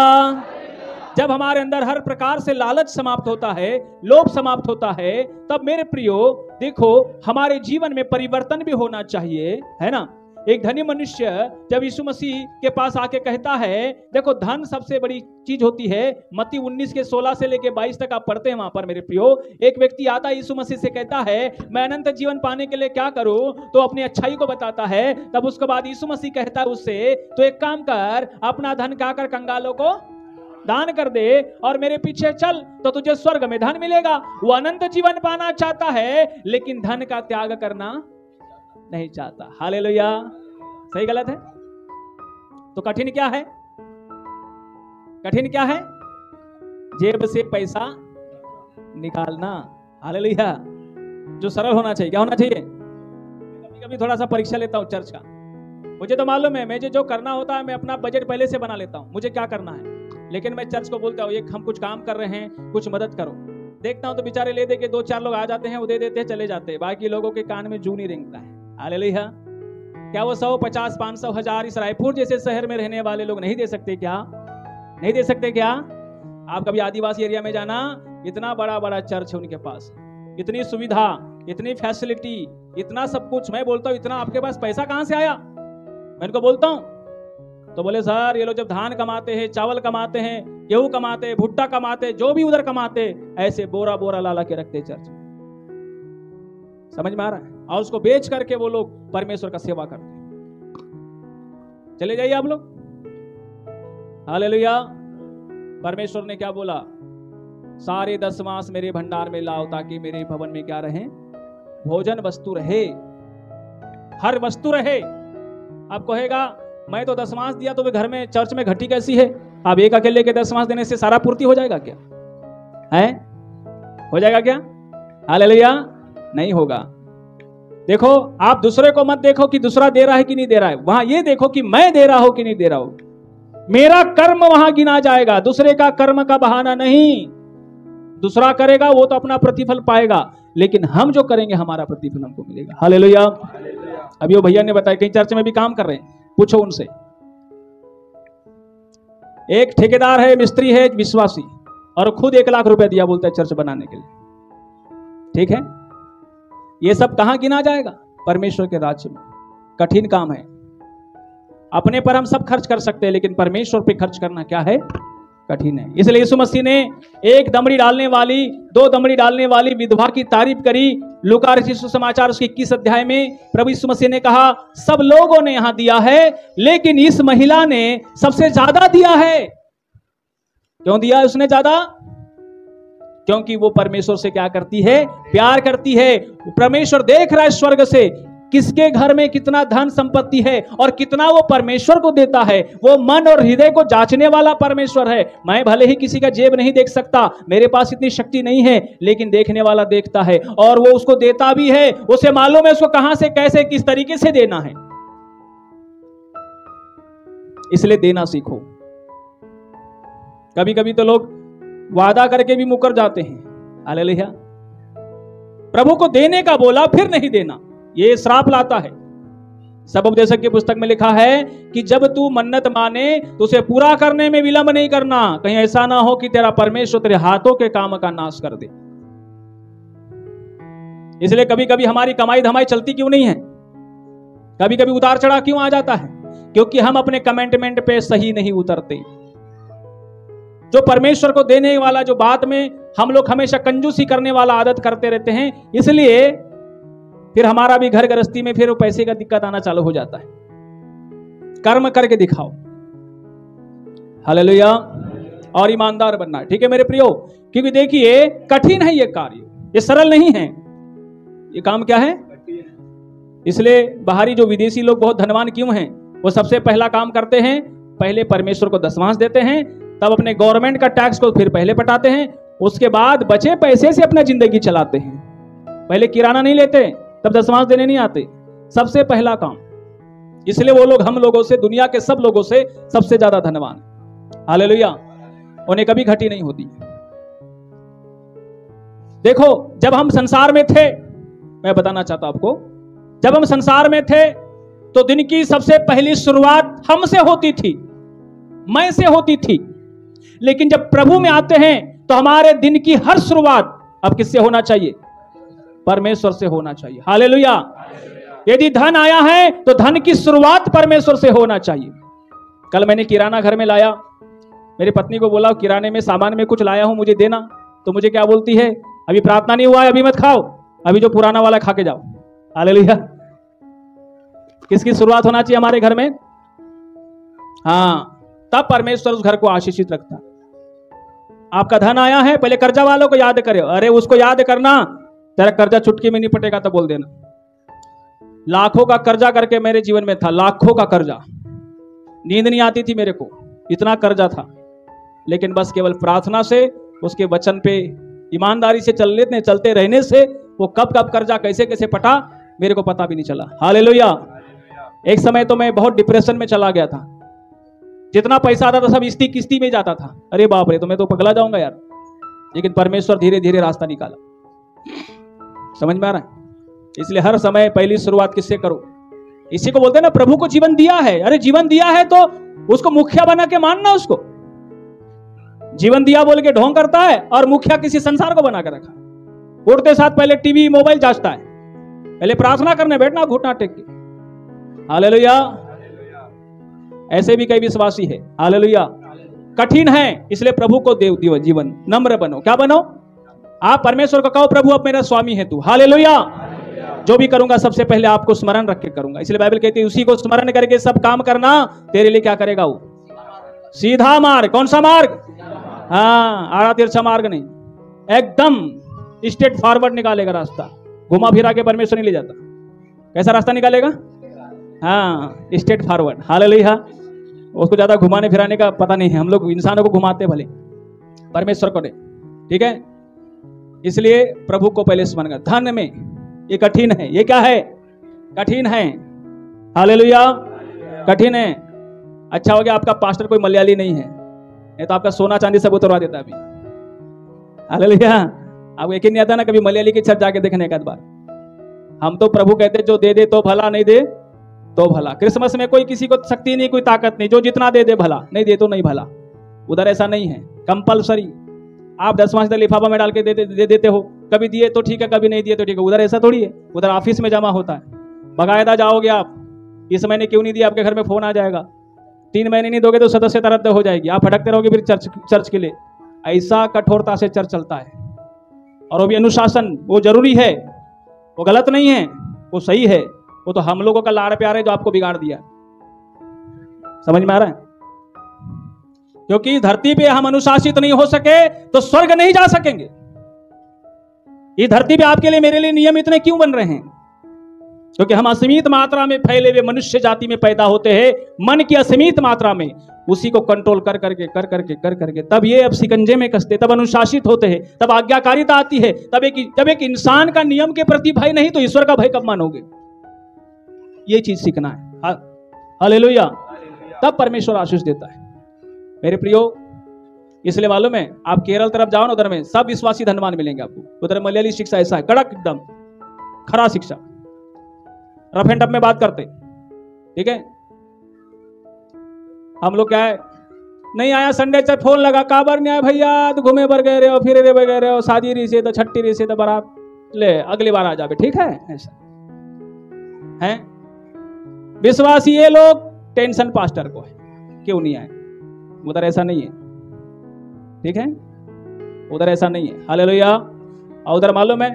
जब हमारे अंदर हर प्रकार से लालच समाप्त होता है, लोभ समाप्त होता है, तब मेरे प्रियो देखो हमारे जीवन में परिवर्तन भी होना चाहिए, है ना। एक धनी मनुष्य जब यीशु मसीह के पास आके कहता है, देखो धन सबसे बड़ी चीज होती है, मत्ती 19 के 16 से लेके 22 तक आप पढ़ते हैं वहां पर मेरे प्रियो। एक व्यक्ति आता है यीशु मसीह से, कहता है मैं अनंत जीवन पाने के लिए क्या करूं, तो अपनी अच्छाई को बताता है। तब उसके बाद यीशु मसीह कहता है उससे, तो एक काम कर, अपना धन क्या कर, कंगालों को दान कर दे और मेरे पीछे चल, तो तुझे स्वर्ग में धन मिलेगा। वो अनंत जीवन पाना चाहता है, लेकिन धन का त्याग करना नहीं चाहता। हालेलुया। सही गलत है? तो कठिन क्या है? कठिन क्या है? जेब से पैसा निकालना। हालेलुया। जो सरल होना चाहिए, क्या होना चाहिए? कभी कभी थोड़ा सा परीक्षा लेता हूं चर्च का, मुझे तो मालूम है मुझे जो करना होता है, मैं अपना बजट पहले से बना लेता हूं, मुझे क्या करना है, लेकिन मैं चर्च को बोलता हूँ, एक हम कुछ काम कर रहे हैं, कुछ मदद करो। देखता हूं तो बेचारे ले दे के 2-4 लोग आ जाते हैं, वो दे देते हैं, चले जाते हैं, बाकी लोगों के कान में जू नहीं रेंगता है। हालेलुया। क्या वो 100, 50, 500, 1000 इस रायपुर जैसे शहर में रहने वाले लोग नहीं दे सकते क्या? नहीं दे सकते क्या? आप कभी आदिवासी एरिया में जाना, इतना बड़ा बड़ा चर्च है उनके पास, इतनी सुविधा, इतनी फैसिलिटी, इतना सब कुछ। मैं बोलता हूँ इतना आपके पास पैसा कहां से आया? मैं इनको बोलता हूँ, तो बोले सर ये लोग जब धान कमाते हैं, चावल कमाते हैं, गेहूं कमाते हैं, भुट्टा कमाते हैं, जो भी उधर कमाते, ऐसे बोरा बोरा ला के रखते चर्च। समझ में आ रहा है? और उसको बेच करके वो लोग परमेश्वर का सेवा करते हैं। चले जाइए आप लोग। हालेलुया। परमेश्वर ने क्या बोला? सारे 10 मास मेरे भंडार में लाओ, ताकि मेरे भवन में क्या रहे? भोजन वस्तु रहे, हर वस्तु रहे। आप कहेगा मैं तो 10 मास दिया, तो वे घर में चर्च में घटी कैसी है? आप एक अकेले के 10 मास देने से सारा पूर्ति हो जाएगा क्या? है? हो जाएगा क्या? हालेलुया। नहीं होगा। देखो आप दूसरे को मत देखो कि दूसरा दे रहा है कि नहीं दे रहा है, वहां ये देखो कि मैं दे रहा हूं कि नहीं दे रहा हूं। मेरा कर्म वहां गिना जाएगा, दूसरे का कर्म का बहाना नहीं। दूसरा करेगा वो तो अपना प्रतिफल पाएगा, लेकिन हम जो करेंगे हमारा प्रतिफल हमको मिलेगा। हालेलुया। अभी वो भैया ने बताया कहीं चर्च में भी काम कर रहे हैं, पूछो उनसे। एक ठेकेदार है, मिस्त्री है, विश्वासी, और खुद 1 लाख रुपए दिया, बोलता है चर्च बनाने के लिए। ठीक है, ये सब कहां गिना जाएगा? परमेश्वर के राज्य में। कठिन काम है। अपने पर हम सब खर्च कर सकते हैं, लेकिन परमेश्वर पे खर्च करना क्या है? कठिन है। इसलिए यीशु मसीह ने 1 दमड़ी डालने वाली, 2 दमड़ी डालने वाली विधवा की तारीफ करी। लूका रचित सुसमाचार उसके 21 अध्याय में प्रभु यीशु मसीह ने कहा सब लोगों ने यहां दिया है, लेकिन इस महिला ने सबसे ज्यादा दिया है। क्यों दिया है उसने ज्यादा? क्योंकि वो परमेश्वर से क्या करती है? प्यार करती है। परमेश्वर देख रहा है स्वर्ग से किसके घर में कितना धन संपत्ति है और कितना वो परमेश्वर को देता है। वो मन और हृदय को जांचने वाला परमेश्वर है। मैं भले ही किसी का जेब नहीं देख सकता, मेरे पास इतनी शक्ति नहीं है, लेकिन देखने वाला देखता है और वो उसको देता भी है। उसे मालूम है उसको कहां से, कैसे, किस तरीके से देना है। इसलिए देना सीखो। कभी कभी तो लोग वादा करके भी मुकर जाते हैं। हालेलुया। प्रभु को देने का बोला फिर नहीं देना, ये श्राप लाता है। सब उपदेशक की पुस्तक में लिखा है कि जब तू मन्नत माने तो उसे पूरा करने में विलंब नहीं करना, कहीं ऐसा ना हो कि तेरा परमेश्वर तेरे हाथों के काम का नाश कर दे। इसलिए कभी कभी हमारी कमाई धमाई चलती क्यों नहीं है? कभी कभी उतार चढ़ा क्यों आ जाता है? क्योंकि हम अपने कमिटमेंट पे सही नहीं उतरते। जो परमेश्वर को देने वाला, जो बात में हम लोग हमेशा कंजूसी करने वाला आदत करते रहते हैं, इसलिए फिर हमारा भी घर गृहस्थी में फिर पैसे का दिक्कत आना चालू हो जाता है। कर्म करके दिखाओ। हालेलुया। और ईमानदार बनना है। ठीक है मेरे प्रियो, क्योंकि देखिए कठिन है ये कार्य, ये सरल नहीं है। ये काम क्या है? इसलिए बाहरी जो विदेशी लोग बहुत धनवान क्यों हैं? वो सबसे पहला काम करते हैं, पहले परमेश्वर को दशमांश देते हैं, तब अपने गवर्नमेंट का टैक्स को फिर पहले पटाते हैं, उसके बाद बचे पैसे से अपना जिंदगी चलाते हैं। पहले किराना नहीं लेते, तब दशमांश देने नहीं आते, सबसे पहला काम। इसलिए वो लोग हम लोगों से, दुनिया के सब लोगों से सबसे ज्यादा धनवान। हालेलुया, उन्हें कभी घटी नहीं होती। देखो जब हम संसार में थे, मैं बताना चाहता हूं आपको, जब हम संसार में थे तो दिन की सबसे पहली शुरुआत हमसे होती थी, मैं से होती थी। लेकिन जब प्रभु में आते हैं तो हमारे दिन की हर शुरुआत अब किससे होना चाहिए? परमेश्वर से होना चाहिए। हालेलुया। यदि धन आया है तो धन की शुरुआत परमेश्वर से होना चाहिए। कल मैंने किराना घर में लाया, मेरी पत्नी को बोला किराने में सामान में कुछ लाया हूं, मुझे देना। तो मुझे क्या बोलती है? अभी प्रार्थना नहीं हुआ है, अभी मत खाओ, अभी जो पुराना वाला खा के जाओ। हालेलुया। किसकी शुरुआत होना चाहिए हमारे घर में? हाँ, तब परमेश्वर उस घर को आशीषित रखता। आपका धन आया है, पहले कर्जा वालों को याद करो। अरे उसको याद करना, तेरा कर्जा चुटकी में नहीं पटेगा तो बोल देना। लाखों का कर्जा करके मेरे जीवन में था, लाखों का कर्जा, नींद नहीं आती थी मेरे को, इतना कर्जा था। लेकिन बस केवल प्रार्थना से, उसके वचन पे ईमानदारी से चलते रहने से वो कब कब कर्जा कैसे कैसे पटा मेरे को पता भी नहीं चला। हालेलुया। एक समय तो मैं बहुत डिप्रेशन में चला गया था, जितना पैसा आता था सब किस्ती में जाता था। अरे बाप रे, तो मैं तो पगला जाऊंगा यार। लेकिन परमेश्वर धीरे धीरे रास्ता निकाला। समझ में आ रहा है? इसलिए हर समय पहली शुरुआत किससे करो? इसी को बोलते हैं ना, प्रभु को जीवन दिया है। अरे जीवन दिया है तो उसको मुखिया बना के मानना। उसको जीवन दिया बोल के ढोंग करता है और मुखिया किसी संसार को बना के रखा। उठते साथ पहले टीवी मोबाइल जांचता है, पहले प्रार्थना करने बैठना घुटना टेक के। हालेलुया। ऐसे भी कई विश्वासी है। हालेलुया। कठिन है, इसलिए प्रभु को देव जीवन नम्र बनो। क्या बनो? आप परमेश्वर को कहो, प्रभु अब मेरा स्वामी है तू। हालेलुया। जो भी करूंगा सबसे पहले आपको स्मरण रख के करूंगा। इसलिए बाइबल कहती है उसी को स्मरण करके सब काम करना, तेरे लिए क्या करेगा वो? सीधा मार्ग। कौन सा मार्ग? हाँ, आड़ा तिरछा मार्ग नहीं, एकदम स्ट्रेट फॉरवर्ड निकालेगा रास्ता। घुमा फिरा के परमेश्वर नहीं ले जाता। कैसा रास्ता निकालेगा? हाँ, स्ट्रेट फॉरवर्ड। हालेलुया। उसको ज्यादा घुमाने फिराने का पता नहीं है, हम लोग इंसानों को घुमाते भले, परमेश्वर को नहीं। ठीक है, इसलिए प्रभु को पहले स्मरण कर। धन में ये कठिन है। ये क्या है? कठिन है। हालेलुया। कठिन है। अच्छा हो गया आपका पास्टर कोई मलयाली नहीं है, नहीं तो आपका सोना चांदी सब उतरवा देता अभी। हालेलुया। आपको यकीन नहीं आता ना कभी मलयाली की छत जाके देखने का बार। हम तो प्रभु कहते जो दे दे तो भला, नहीं दे तो भला। क्रिसमस में कोई किसी को शक्ति नहीं, कोई ताकत नहीं, जो जितना दे दे भला, नहीं दे तो नहीं भला। उधर ऐसा नहीं है, कंपलसरी। आप 10 लिफाफा में डाल के दे देते हो, कभी दिए तो ठीक है, कभी नहीं दिए तो ठीक है। उधर ऐसा थोड़ी है, उधर ऑफिस में जमा होता है, बाकायदा जाओगे आप। इस महीने क्यों नहीं दिया, आपके घर में फोन आ जाएगा। 3 महीने नहीं दोगे तो सदस्यता रद्द हो जाएगी, आप भटकते रहोगे फिर चर्च के लिए। ऐसा कठोरता से चर्च चलता है। और वो भी अनुशासन, वो जरूरी है, वो गलत नहीं है, वो सही है। वो तो हम लोगों का लाड़ प्यार है जो आपको बिगाड़ दिया। समझ में आ रहा है? क्योंकि धरती पे हम अनुशासित नहीं हो सके तो स्वर्ग नहीं जा सकेंगे। ये धरती पे आपके लिए मेरे लिए नियम इतने क्यों बन रहे हैं? क्योंकि हम असीमित मात्रा में फैले हुए मनुष्य जाति में पैदा होते हैं, मन की असीमित मात्रा में, उसी को कंट्रोल कर करके तब ये अब शिकंजे में कसते, तब अनुशासित होते हैं, तब आज्ञाकारिता आती है। तब एक इंसान का नियम के प्रति भय नहीं तो ईश्वर का भय कब मानोगे? ये चीज सीखना है। हालेलुया। तब परमेश्वर आशीष देता है मेरे प्रियो। इसलिए मालूम है, आप केरल तरफ जाओ ना, उधर में सब विश्वासी धनवान मिलेंगे आपको। उधर मलयाली शिक्षा ऐसा है, कड़क एकदम खरा शिक्षा, रफ एंड टफ में बात करते। ठीक है, हम लोग क्या है, नहीं आया संडे से फोन लगा, काबर नहीं आया भैया, तो घूमे बर गए रहे हो, फिर रे गए रहे हो, शादी रही से तो छट्टी रही से तो बारात ले, अगली बार आ जावे। ठीक है, ऐसा है। विश्वासी ये लोग टेंशन पास्टर को है, क्यों नहीं आए। उधर ऐसा नहीं है। ठीक है, उधर ऐसा नहीं है। हालेलुया। और उधर मालूम है,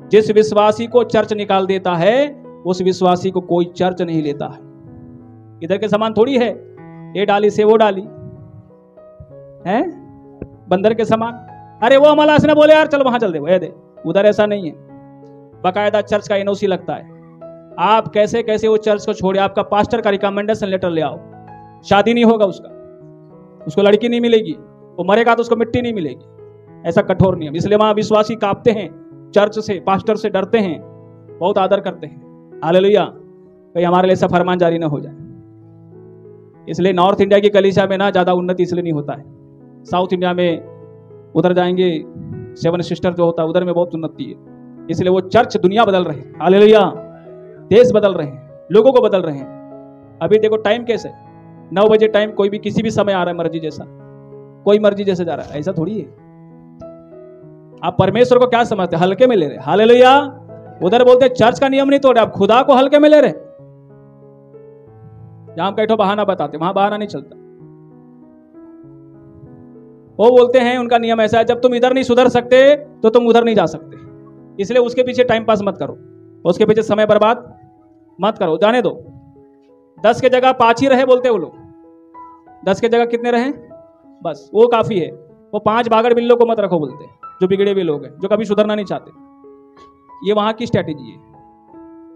जिस विश्वासी को चर्च निकाल देता है उस विश्वासी को कोई चर्च नहीं लेता है। इधर के समान थोड़ी है, ये डाली से वो डाली है। बंदर के समान। अरे वो अमलास ने बोले यार चल वहां चल दे, वो दे। उधर ऐसा नहीं है, बाकायदा चर्च का एनओसी लगता है। आप कैसे कैसे वो चर्च को छोड़े, आपका पास्टर का रिकमेंडेशन लेटर ले आओ, शादी नहीं होगा उसका, उसको लड़की नहीं मिलेगी, वो मरेगा तो उसको मिट्टी नहीं मिलेगी। ऐसा कठोर नियम। इसलिए वहां विश्वासी कांपते हैं, चर्च से, पास्टर से डरते हैं, बहुत आदर करते हैं। हालेलुया। कहीं हमारे लिए ऐसा फरमान जारी ना हो जाए। इसलिए नॉर्थ इंडिया की कलीसिया में ना ज्यादा उन्नति इसलिए नहीं होता है। साउथ इंडिया में उधर जाएंगे, सेवन सिस्टर जो होता है उधर में बहुत उन्नति है। इसलिए वो चर्च दुनिया बदल रहे हैं। हालेलुया। देश बदल रहे हैं, लोगों को बदल रहे हैं। अभी देखो टाइम कैसे, 9 बजे टाइम, कोई भी किसी भी समय आ रहा है मर्जी जैसा, कोई मर्जी जैसे जा रहा है, ऐसा थोड़ी है। आप परमेश्वर को क्या समझते, हल्के में ले रहे। हालेलुया। उधर बोलते चर्च का नियम नहीं तोड़े, आप खुदा को हल्के में ले रहे। जहां कैठो बहाना बताते, वहां बहाना नहीं चलता। वो बोलते हैं उनका नियम ऐसा है, जब तुम इधर नहीं सुधर सकते तो तुम उधर नहीं जा सकते। इसलिए उसके पीछे टाइम पास मत करो, उसके पीछे समय बर्बाद मत करो, जाने दो। 10 के जगह 5 ही रहे बोलते वो लोग, 10 के जगह कितने रहे बस वो काफी है। वो 5 बागड़ बिल्लों को मत रखो बोलते, जो बिगड़े हुए लोग हैं, जो कभी सुधरना नहीं चाहते। ये वहां की स्ट्रैटेजी है,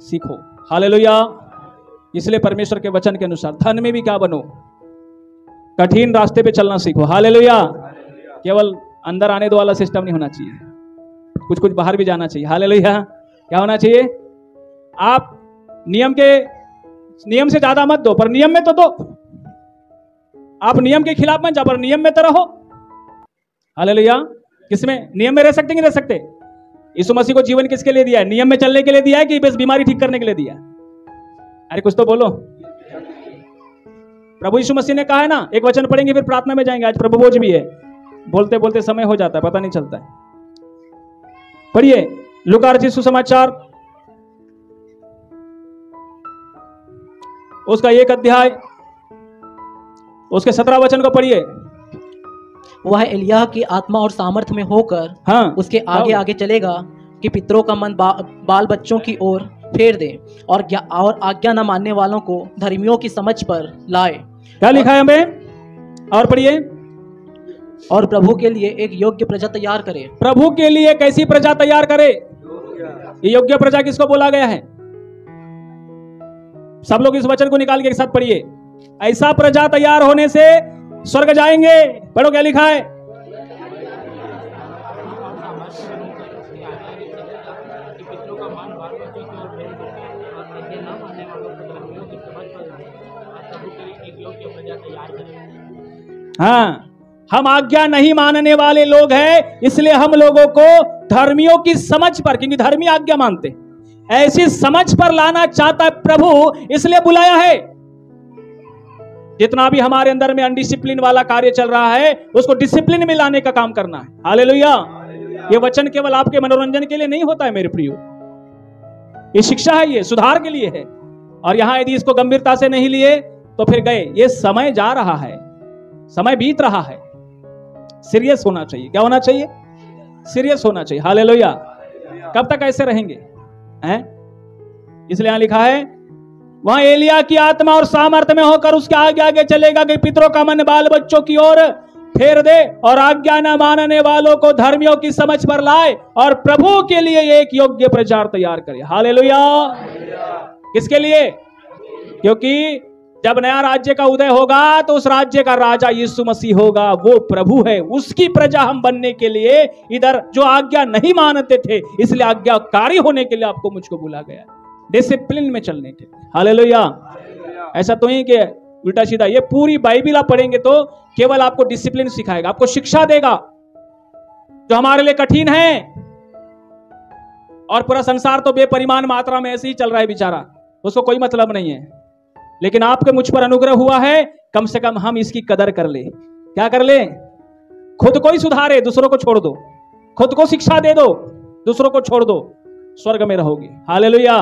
सीखो। हालेलुया। इसलिए परमेश्वर के वचन के अनुसार धन में भी क्या बनो, कठिन रास्ते पे चलना सीखो। हालेलुया। केवल अंदर आने दो वाला सिस्टम नहीं होना चाहिए, कुछ कुछ बाहर भी जाना चाहिए। हालेलुया। क्या होना चाहिए, आप नियम से ज्यादा मत दो, पर नियम में तो दो। आप नियम के खिलाफ मत जाओ, पर नियम में तो रहो। हालेलुया। किसमें, नियम में रह सकते नहीं रह सकते। यीशु मसीह को जीवन किसके लिए दिया है, नियम में चलने के लिए दिया है कि बस बीमारी ठीक करने के लिए दिया है? अरे कुछ तो बोलो। प्रभु यीशु मसीह ने कहा है ना, एक वचन पढ़ेंगे फिर प्रार्थना में जाएंगे। आज प्रभु भोज भी है, बोलते बोलते समय हो जाता है, पता नहीं चलता है। पढ़िए लूका रचित सुसमाचार उसका 1 अध्याय उसके 17 वचन को पढ़िए। वह एलिय्याह की आत्मा और सामर्थ्य में होकर हाँ, उसके आगे आगे चलेगा कि पितरों का मन बाल बच्चों की ओर फेर दे और आज्ञा न मानने वालों को धर्मियों की समझ पर लाए। क्या लिखा है हमें, और पढ़िए। और प्रभु के लिए एक योग्य प्रजा तैयार करे। प्रभु के लिए कैसी प्रजा तैयार करे? ये योग्य प्रजा किसको बोला गया है? सब लोग इस वचन को निकाल के एक साथ पढ़िए। ऐसा प्रजा तैयार होने से स्वर्ग जाएंगे। पढ़ो क्या लिखा है। हाँ, हम आज्ञा नहीं मानने वाले लोग हैं, इसलिए हम लोगों को धर्मियों की समझ पर, क्योंकि धर्मी आज्ञा मानते, ऐसी समझ पर लाना चाहता है प्रभु, इसलिए बुलाया है। जितना भी हमारे अंदर में अनडिसिप्लिन वाला कार्य चल रहा है, उसको डिसिप्लिन में लाने का काम करना है। हालेलुया। ये वचन केवल आपके मनोरंजन के लिए नहीं होता है मेरे प्रियो, ये शिक्षा है, ये सुधार के लिए है। और यहां यदि इसको गंभीरता से नहीं लिए तो फिर गए। ये समय जा रहा है, समय बीत रहा है, सीरियस होना चाहिए। क्या होना चाहिए? सीरियस होना चाहिए। हालेलुया। कब तक ऐसे रहेंगे हैं? इसलिए यहां लिखा है, वहां एलिय्याह की आत्मा और सामर्थ्य में होकर उसके आगे आगे चलेगा कि पितरों का मन बाल बच्चों की ओर फेर दे और आज्ञा न मानने वालों को धर्मियों की समझ पर लाए और प्रभु के लिए एक योग्य प्रजा तैयार करे। हालेलुया। किसके लिए? क्योंकि जब नया राज्य का उदय होगा तो उस राज्य का राजा यीशु मसीह होगा, वो प्रभु है। उसकी प्रजा हम बनने के लिए इधर जो आज्ञा नहीं मानते थे, इसलिए आज्ञाकारी होने के लिए आपको मुझको बुला गया, डिसिप्लिन में चलने के लिए। हालेलुया। ऐसा तो ही कि उल्टा सीधा। ये पूरी बाइबिल आप पढ़ेंगे तो केवल आपको डिसिप्लिन सिखाएगा, आपको शिक्षा देगा जो हमारे लिए कठिन है। और पूरा संसार तो बेपरिमाण मात्रा में ऐसे ही चल रहा है बेचारा, उसको कोई मतलब नहीं है। लेकिन आपके मुझ पर अनुग्रह हुआ है, कम से कम हम इसकी कदर कर ले। क्या कर ले? खुद को ही सुधारे, दूसरों को छोड़ दो। खुद को शिक्षा दे दो, दूसरों को छोड़ दो, स्वर्ग में रहोगे। हालेलुया।